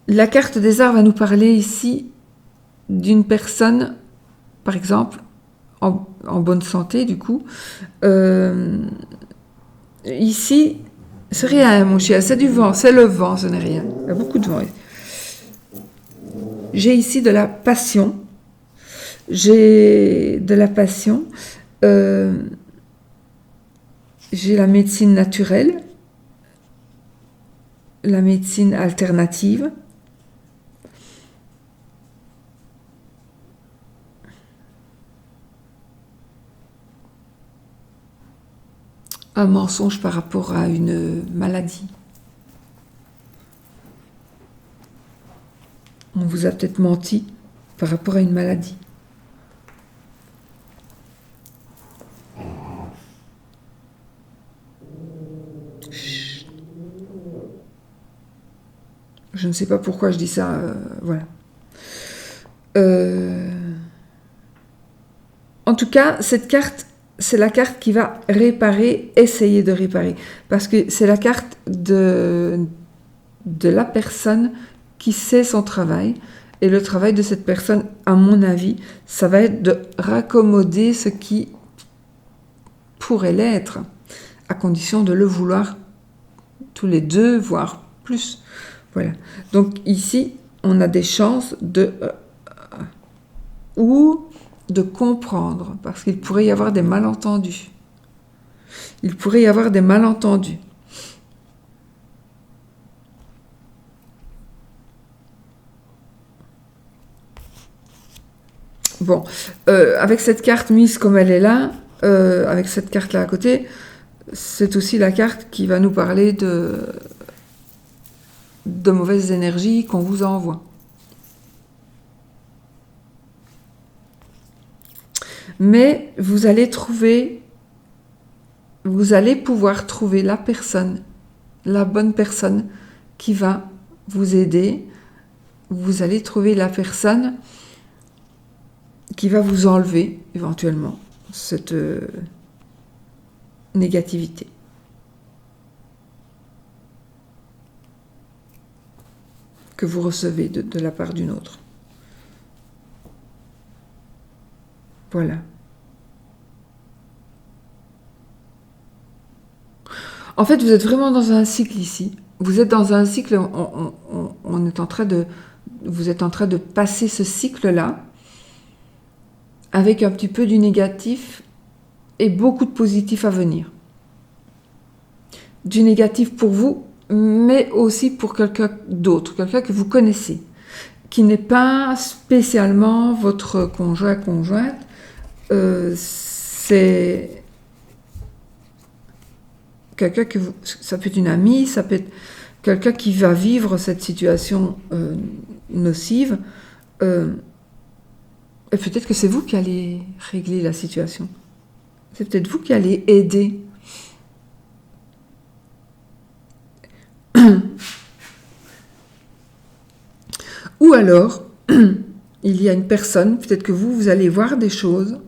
[SPEAKER 1] La carte des arts va nous parler ici d'une personne, par exemple, en bonne santé, du coup. Ici, c'est rien, mon chien, c'est du vent, c'est le vent, ce n'est rien. Il y a beaucoup de vent. J'ai ici de la passion. J'ai de la passion. J'ai la médecine naturelle, la médecine alternative. Un mensonge par rapport à une maladie. On vous a peut-être menti par rapport à une maladie. Chut. Je ne sais pas pourquoi je dis ça, voilà. En tout cas, cette carte, c'est la carte qui va réparer, essayer de réparer. Parce que c'est la carte de la personne qui sait son travail. Et le travail de cette personne, à mon avis, ça va être de raccommoder ce qui pourrait l'être, à condition de le vouloir tous les deux, voire plus. Voilà. Donc ici, on a des chances ou de comprendre, parce qu'il pourrait y avoir des malentendus. Il pourrait y avoir des malentendus. Bon, avec cette carte mise comme elle est là, avec cette carte-là à côté, c'est aussi la carte qui va nous parler de mauvaises énergies qu'on vous envoie. Mais vous allez pouvoir trouver la personne, la bonne personne qui va vous aider. Vous allez trouver la personne qui va vous enlever éventuellement cette négativité. Que vous recevez de la part d'une autre. Voilà. En fait, vous êtes vraiment dans un cycle ici. Vous êtes dans un cycle, on est en train de... Vous êtes en train de passer ce cycle-là avec un petit peu du négatif et beaucoup de positif à venir. Du négatif pour vous, mais aussi pour quelqu'un d'autre, quelqu'un que vous connaissez, qui n'est pas spécialement votre conjoint, conjointe. C'est quelqu'un que vous... Ça peut être une amie, ça peut être quelqu'un qui va vivre cette situation nocive. Et peut-être que c'est vous qui allez régler la situation. C'est peut-être vous qui allez aider. Ou alors, il y a une personne, peut-être que vous allez voir des choses.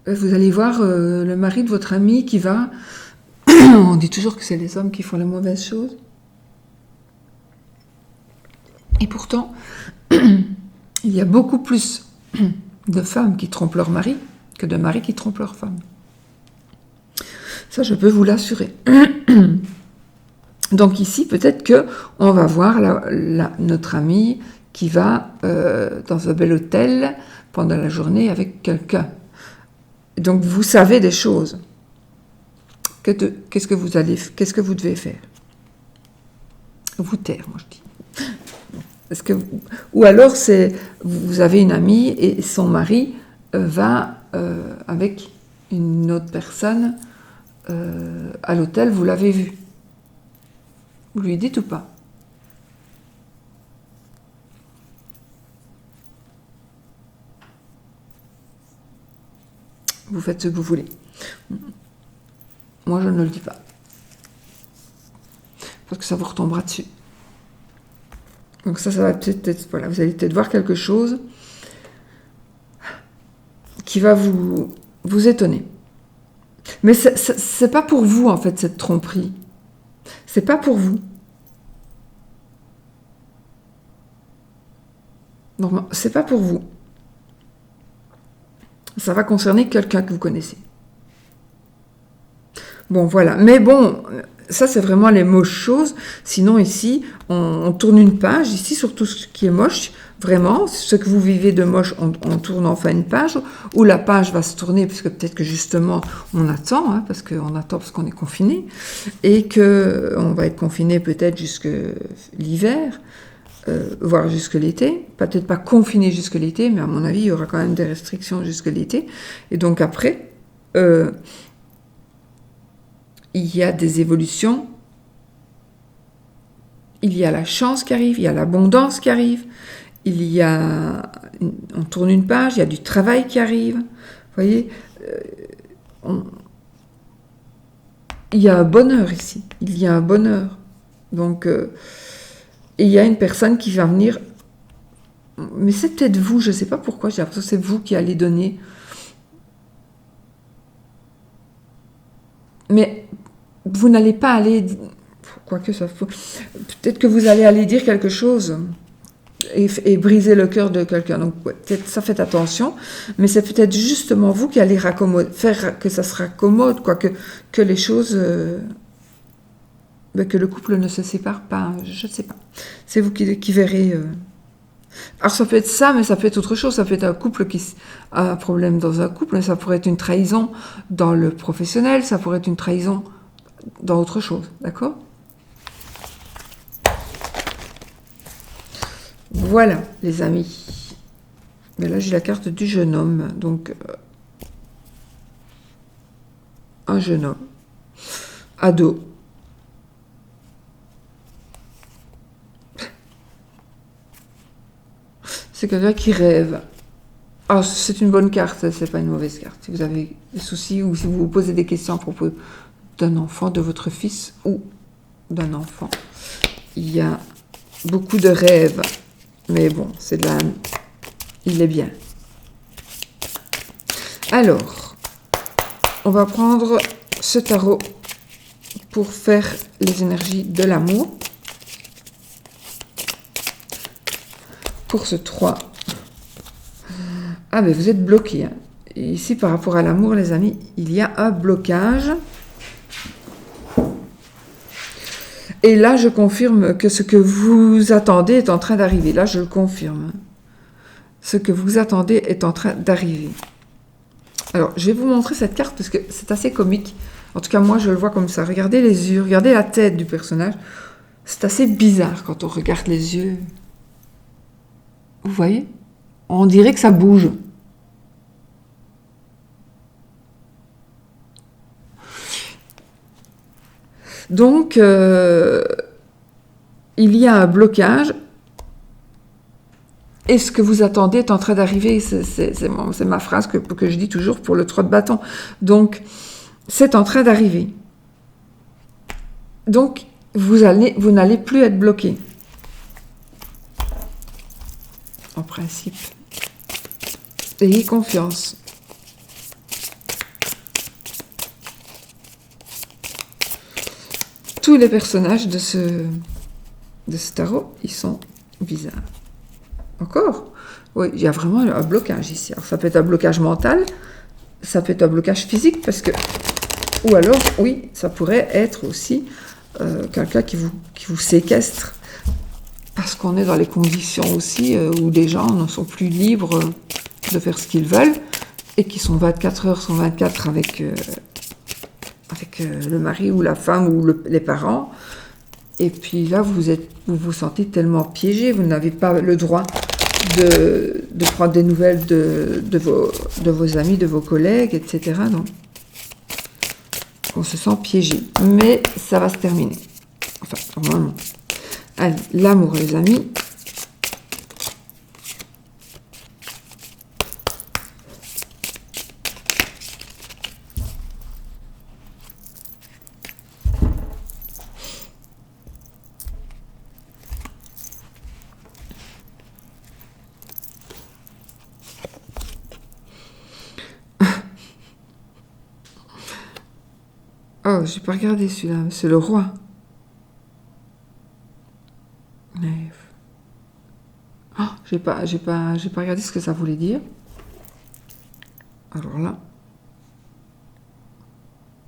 [SPEAKER 1] Vous allez voir le mari de votre ami qui va... On dit toujours que c'est les hommes qui font les mauvaises choses. Et pourtant, il y a beaucoup plus de femmes qui trompent leur mari que de maris qui trompent leur femme. Ça, je peux vous l'assurer. Donc ici, peut-être qu'on va voir notre amie qui va dans un bel hôtel pendant la journée avec quelqu'un. Donc vous savez des choses. Qu'est-ce que vous devez faire? Vous taire, moi je dis. Ou alors vous avez une amie et son mari va avec une autre personne à l'hôtel, vous l'avez vu. Vous lui dites ou pas? Vous faites ce que vous voulez. Moi, je ne le dis pas. Parce que ça vous retombera dessus. Donc ça va peut-être... Voilà, vous allez peut-être voir quelque chose qui va vous étonner. Mais c'est pas pour vous, en fait, cette tromperie. C'est pas pour vous. Non, c'est pas pour vous. Ça va concerner quelqu'un que vous connaissez. Bon, voilà. Mais bon, ça, c'est vraiment les moches choses. Sinon, ici, on tourne une page. Ici, sur tout ce qui est moche, vraiment, ce que vous vivez de moche, on tourne enfin une page, où la page va se tourner, puisque peut-être que justement, on attend, hein, parce qu'on est confiné, et qu'on va être confiné peut-être jusque l'hiver, voire jusque l'été. Peut-être pas confiné jusque l'été, mais à mon avis, il y aura quand même des restrictions jusque l'été. Et donc après... il y a des évolutions, il y a la chance qui arrive, il y a l'abondance qui arrive, on tourne une page, il y a du travail qui arrive, vous voyez, il y a un bonheur ici, il y a un bonheur. Donc, il y a une personne qui va venir, mais c'est peut-être vous, je ne sais pas pourquoi, j'ai l'impression que c'est vous qui allez donner. Mais vous n'allez pas aller... Quoique ça faut... Peut-être que vous allez aller dire quelque chose et briser le cœur de quelqu'un. Donc peut-être ça, faites attention. Mais c'est peut-être justement vous qui allez faire que ça se raccommode, quoi, que les choses... que le couple ne se sépare pas. Je ne sais pas. C'est vous qui verrez... Alors ça peut être ça, mais ça peut être autre chose. Ça peut être un couple qui a un problème dans un couple, mais ça pourrait être une trahison dans le professionnel, ça pourrait être une trahison dans autre chose, d'accord? Voilà, les amis. Mais là, j'ai la carte du jeune homme. Donc, un jeune homme. Ado. C'est quelqu'un qui rêve. Ah, c'est une bonne carte, c'est pas une mauvaise carte. Si vous avez des soucis ou si vous vous posez des questions à propos d'un enfant, de votre fils ou d'un enfant, il y a beaucoup de rêves. Mais bon, c'est de la... Il est bien. Alors, on va prendre ce tarot pour faire les énergies de l'amour. Pour ce 3. Ah, mais vous êtes bloqué. Hein. Ici, par rapport à l'amour, les amis, il y a un blocage. Et là, je confirme que ce que vous attendez est en train d'arriver. Là, je le confirme. Ce que vous attendez est en train d'arriver. Alors, je vais vous montrer cette carte parce que c'est assez comique. En tout cas, moi, je le vois comme ça. Regardez les yeux, regardez la tête du personnage. C'est assez bizarre quand on regarde les yeux. Vous voyez ? On dirait que ça bouge. Donc, il y a un blocage. Et ce que vous attendez est en train d'arriver. C'est ma phrase que je dis toujours pour le 3 de bâton. Donc, c'est en train d'arriver. Donc, vous n'allez plus être bloqué. En principe. Ayez confiance. Tous les personnages de ce tarot, ils sont bizarres. Encore ? Oui, il y a vraiment un blocage ici. Alors, ça peut être un blocage mental, ça peut être un blocage physique, parce que... Ou alors, oui, ça pourrait être aussi quelqu'un qui vous séquestre, parce qu'on est dans les conditions aussi où les gens ne sont plus libres de faire ce qu'ils veulent, et qui sont 24 heures sur 24 avec le mari ou la femme ou les parents. Et puis là, vous vous sentez tellement piégé, vous n'avez pas le droit de prendre des nouvelles de vos amis, de vos collègues, etc. Donc, on se sent piégé. Mais ça va se terminer. Enfin, normalement. Allez, l'amour, les amis. Oh, j'ai pas regardé celui-là, c'est le roi. Mais... Oh, j'ai pas regardé ce que ça voulait dire. Alors là,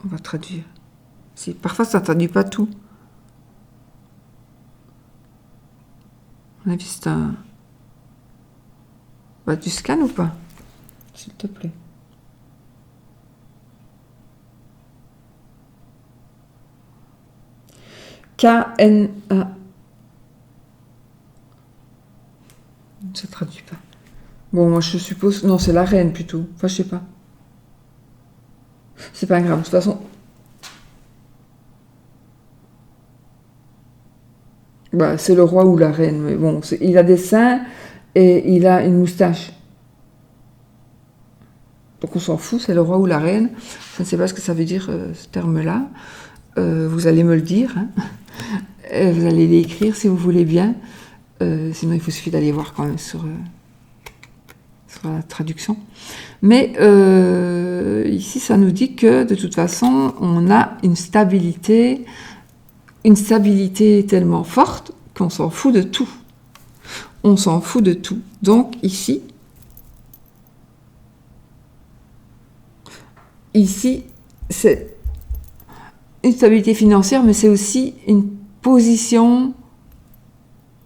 [SPEAKER 1] on va traduire. Si, parfois, ça ne traduit pas tout. À mon avis, c'est un... Bah, tu scannes ou pas? S'il te plaît. K-N-A. Ça ne traduit pas. Bon, moi, je suppose... Non, c'est la reine, plutôt. Enfin, je sais pas. C'est pas grave. De toute façon... Bah, c'est le roi ou la reine. Mais bon, il a des seins et il a une moustache. Donc, on s'en fout. C'est le roi ou la reine. Je ne sais pas ce que ça veut dire, ce terme-là. Vous allez me le dire. Hein. Vous allez l'écrire si vous voulez bien. Sinon, il suffit d'aller voir quand même sur la traduction. Mais ici, ça nous dit que de toute façon, on a une stabilité tellement forte qu'on s'en fout de tout. On s'en fout de tout. Donc ici, c'est une stabilité financière, mais c'est aussi une position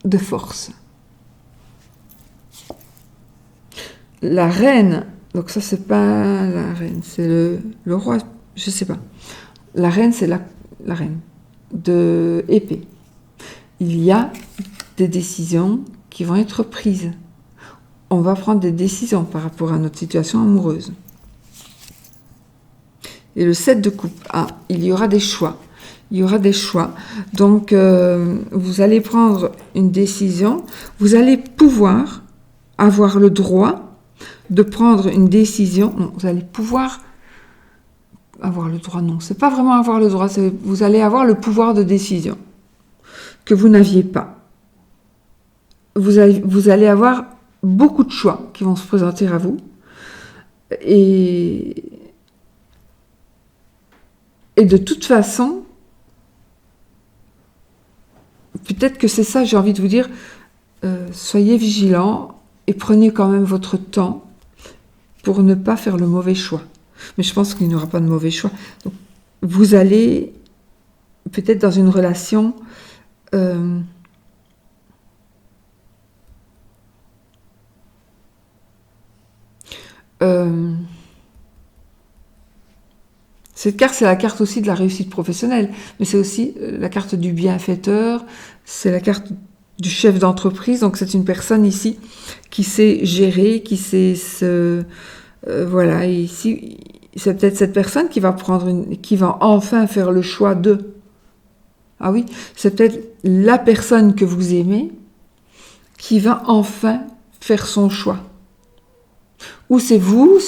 [SPEAKER 1] de force. La reine, donc ça c'est pas la reine, c'est le roi, je sais pas. La reine, c'est la reine de épée. Il y a des décisions qui vont être prises. On va prendre des décisions par rapport à notre situation amoureuse. Et le 7 de coupe, il y aura des choix. Il y aura des choix. Donc, vous allez prendre une décision. Vous allez pouvoir avoir le droit de prendre une décision. Non, vous allez pouvoir avoir le droit. Non, c'est pas vraiment avoir le droit. Vous allez avoir le pouvoir de décision que vous n'aviez pas. Vous allez avoir beaucoup de choix qui vont se présenter à vous. Et de toute façon, peut-être que c'est ça, j'ai envie de vous dire, soyez vigilants et prenez quand même votre temps pour ne pas faire le mauvais choix. Mais je pense qu'il n'y aura pas de mauvais choix. Donc, vous allez peut-être dans une relation cette carte, c'est la carte aussi de la réussite professionnelle, mais c'est aussi la carte du bienfaiteur, c'est la carte du chef d'entreprise, donc c'est une personne ici qui sait gérer, qui sait voilà, et ici, c'est peut-être cette personne qui va qui va enfin faire le choix de... Ah oui, c'est peut-être la personne que vous aimez qui va enfin faire son choix. Ou c'est vous,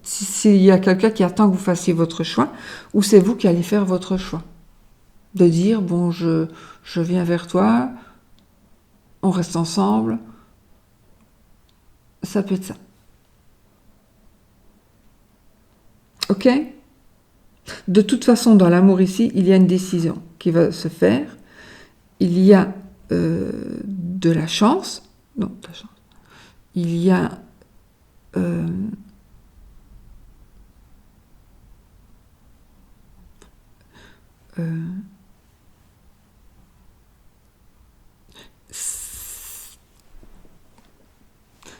[SPEAKER 1] s'il y a quelqu'un qui attend que vous fassiez votre choix, ou c'est vous qui allez faire votre choix. De dire, bon, je viens vers toi, on reste ensemble. Ça peut être ça. Ok ? De toute façon, dans l'amour ici, il y a une décision qui va se faire. Il y a de la chance. Non, de la chance. Il y a...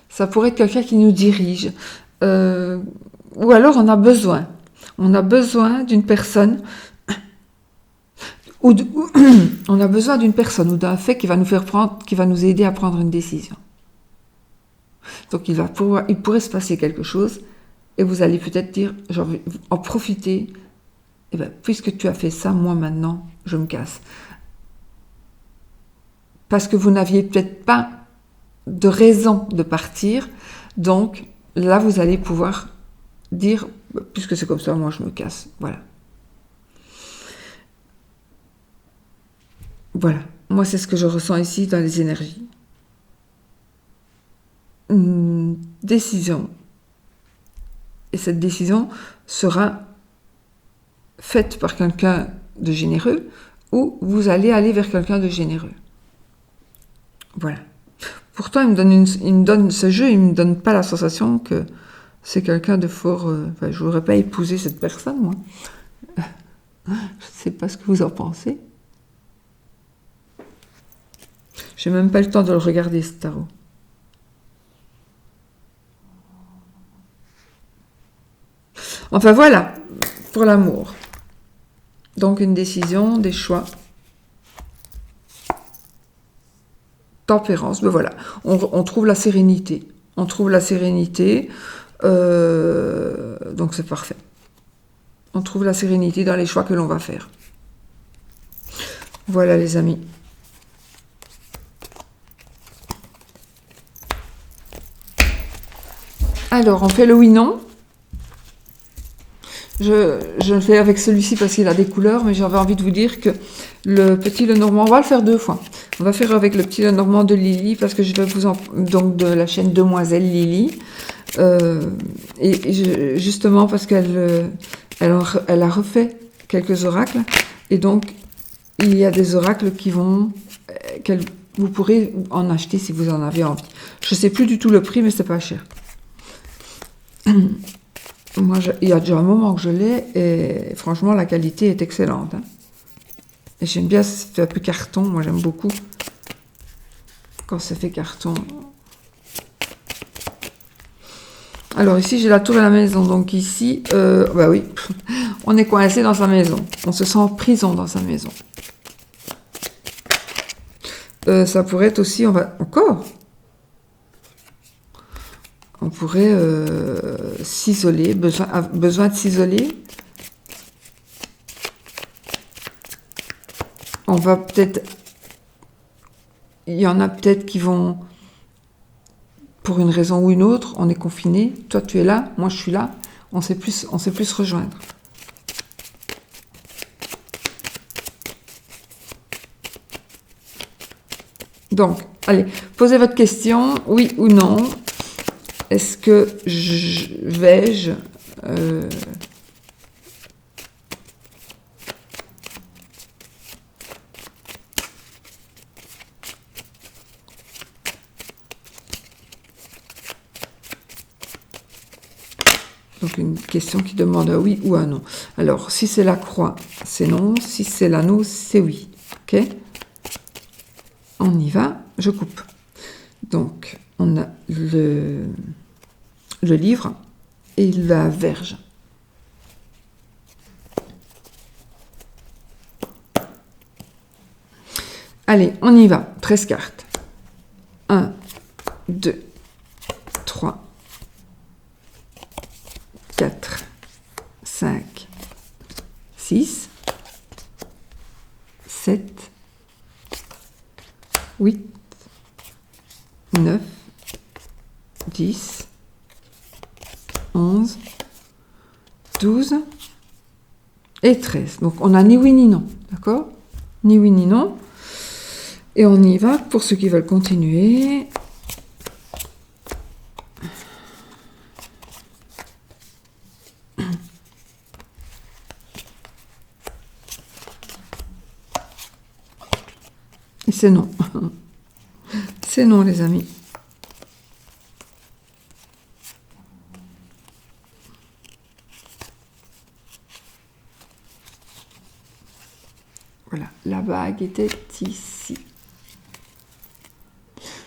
[SPEAKER 1] ça pourrait être quelqu'un qui nous dirige. Ou alors on a besoin. On a besoin d'une personne on a besoin d'une personne ou d'un fait qui va nous aider à prendre une décision. Donc il pourrait se passer quelque chose et vous allez peut-être dire, j'ai envie en profiter. Eh bien, puisque tu as fait ça, moi maintenant, je me casse. Parce que vous n'aviez peut-être pas de raison de partir, donc là vous allez pouvoir dire, puisque c'est comme ça, moi je me casse. Voilà. Voilà. Moi c'est ce que je ressens ici dans les énergies. Une décision. Et cette décision sera faite par quelqu'un de généreux ou vous allez aller vers quelqu'un de généreux. Voilà. Pourtant, ce jeu, il ne me donne pas la sensation que c'est quelqu'un de fort... je ne voudrais pas épouser cette personne, moi. Je ne sais pas ce que vous en pensez. Je n'ai même pas le temps de le regarder, ce tarot. Enfin, voilà, pour l'amour. Donc, une décision, des choix. Tempérance, ben voilà, on trouve la sérénité. On trouve la sérénité, donc c'est parfait. On trouve la sérénité dans les choix que l'on va faire. Voilà les amis. Alors, on fait le oui-non. Je le fais avec celui-ci parce qu'il a des couleurs, mais j'avais envie de vous dire que le petit Lenormand, on va le faire 2 fois. On va faire avec le petit Lenormand de Lily, parce que je vais donc de la chaîne Demoiselle Lily. Justement parce qu'elle a refait quelques oracles, et donc il y a des oracles vous pourrez en acheter si vous en avez envie. Je ne sais plus du tout le prix, mais c'est pas cher. Moi, il y a déjà un moment que je l'ai, et franchement, la qualité est excellente. Hein. Et j'aime bien, ça fait un peu carton, moi j'aime beaucoup quand ça fait carton. Alors ici, j'ai la tour de la maison, donc ici, bah oui, on est coincé dans sa maison. On se sent en prison dans sa maison. Ça pourrait être aussi, on va encore. On pourrait s'isoler, besoin de s'isoler. On va peut-être... Il y en a peut-être qui vont, pour une raison ou une autre, on est confiné. Toi, tu es là, moi, je suis là. On sait plus rejoindre. Donc, allez, posez votre question, oui ou non. Est-ce que vais-je donc une question qui demande un oui ou un non. Alors, si c'est la croix, c'est non. Si c'est l'anneau, c'est oui. Ok? On y va, je coupe. Donc, on a le livre et la verge. Allez, on y va. 13 cartes. 1, 2, 3, 4, 5, 6, 7, 8, 9, 10, 11, 12 et 13. Donc, on a ni oui ni non. D'accord? Ni oui ni non. Et on y va pour ceux qui veulent continuer. Et c'est non. C'est non, les amis. Voilà, la bague était ici.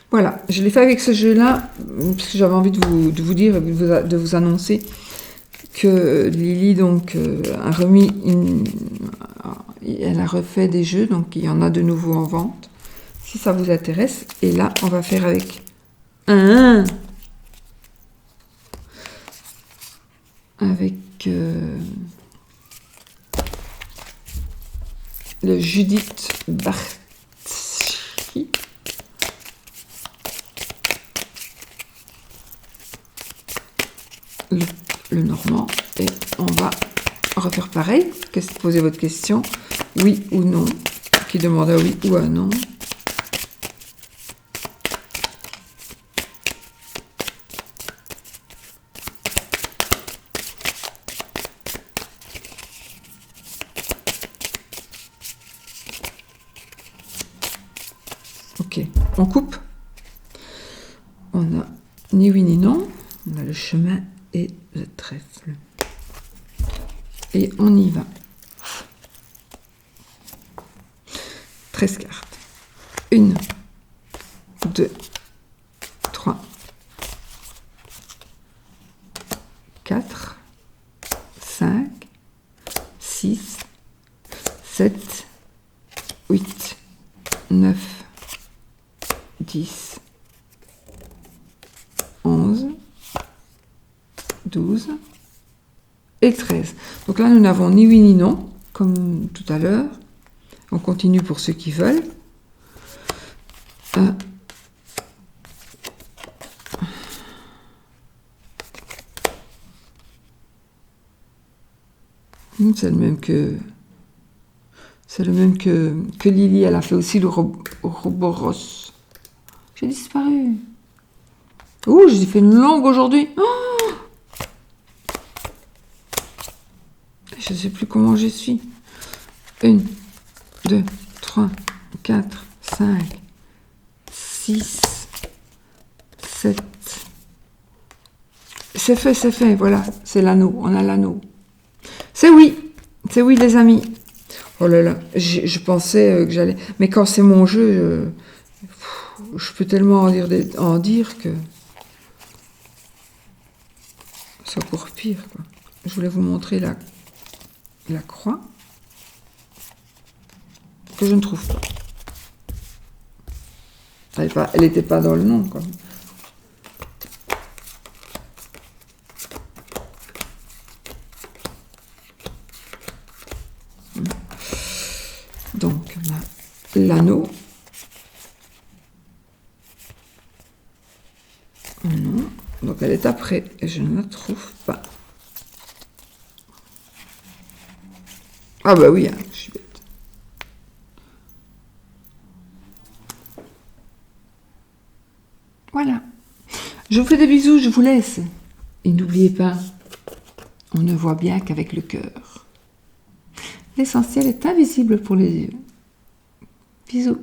[SPEAKER 1] Voilà, je l'ai fait avec ce jeu-là, parce que j'avais envie de vous dire, de vous annoncer que Lily donc a remis elle a refait des jeux, donc il y en a de nouveaux en vente, si ça vous intéresse. Et là, on va faire avec le Judith Bartschy. Le normand, et on va refaire pareil. Posez votre question, oui ou non, qui demande un oui ou un non. Ok, on coupe. On a ni oui ni non. On a le chemin et le trèfle. Et on y va. 13 cartes. 1, 2, 3, 4, 5, 6, 7, 8, 9, 10, 11, 12 et 13. Donc là, nous n'avons ni oui ni non, comme tout à l'heure. On continue pour ceux qui veulent. C'est le même que Lily. Elle a fait aussi le Roboros. J'ai disparu. Ouh, j'ai fait une longue aujourd'hui. Oh, je ne sais plus comment je suis. 1, 2, 3, 4, 5, 6, 7. C'est fait, voilà. C'est l'anneau, on a l'anneau. C'est oui, les amis. Oh là là, je pensais que j'allais... Mais quand c'est mon jeu, je peux tellement en dire que... C'est encore pire, quoi. Je voulais vous montrer la croix que je ne trouve pas. Elle n'était pas dans le nom, quoi. Donc, on a l'anneau. Non. Donc, elle est après, et je ne la trouve pas. Ah bah oui, hein, je suis bête. Voilà. Je vous fais des bisous, je vous laisse. Et n'oubliez pas, on ne voit bien qu'avec le cœur. L'essentiel est invisible pour les yeux. Bisous.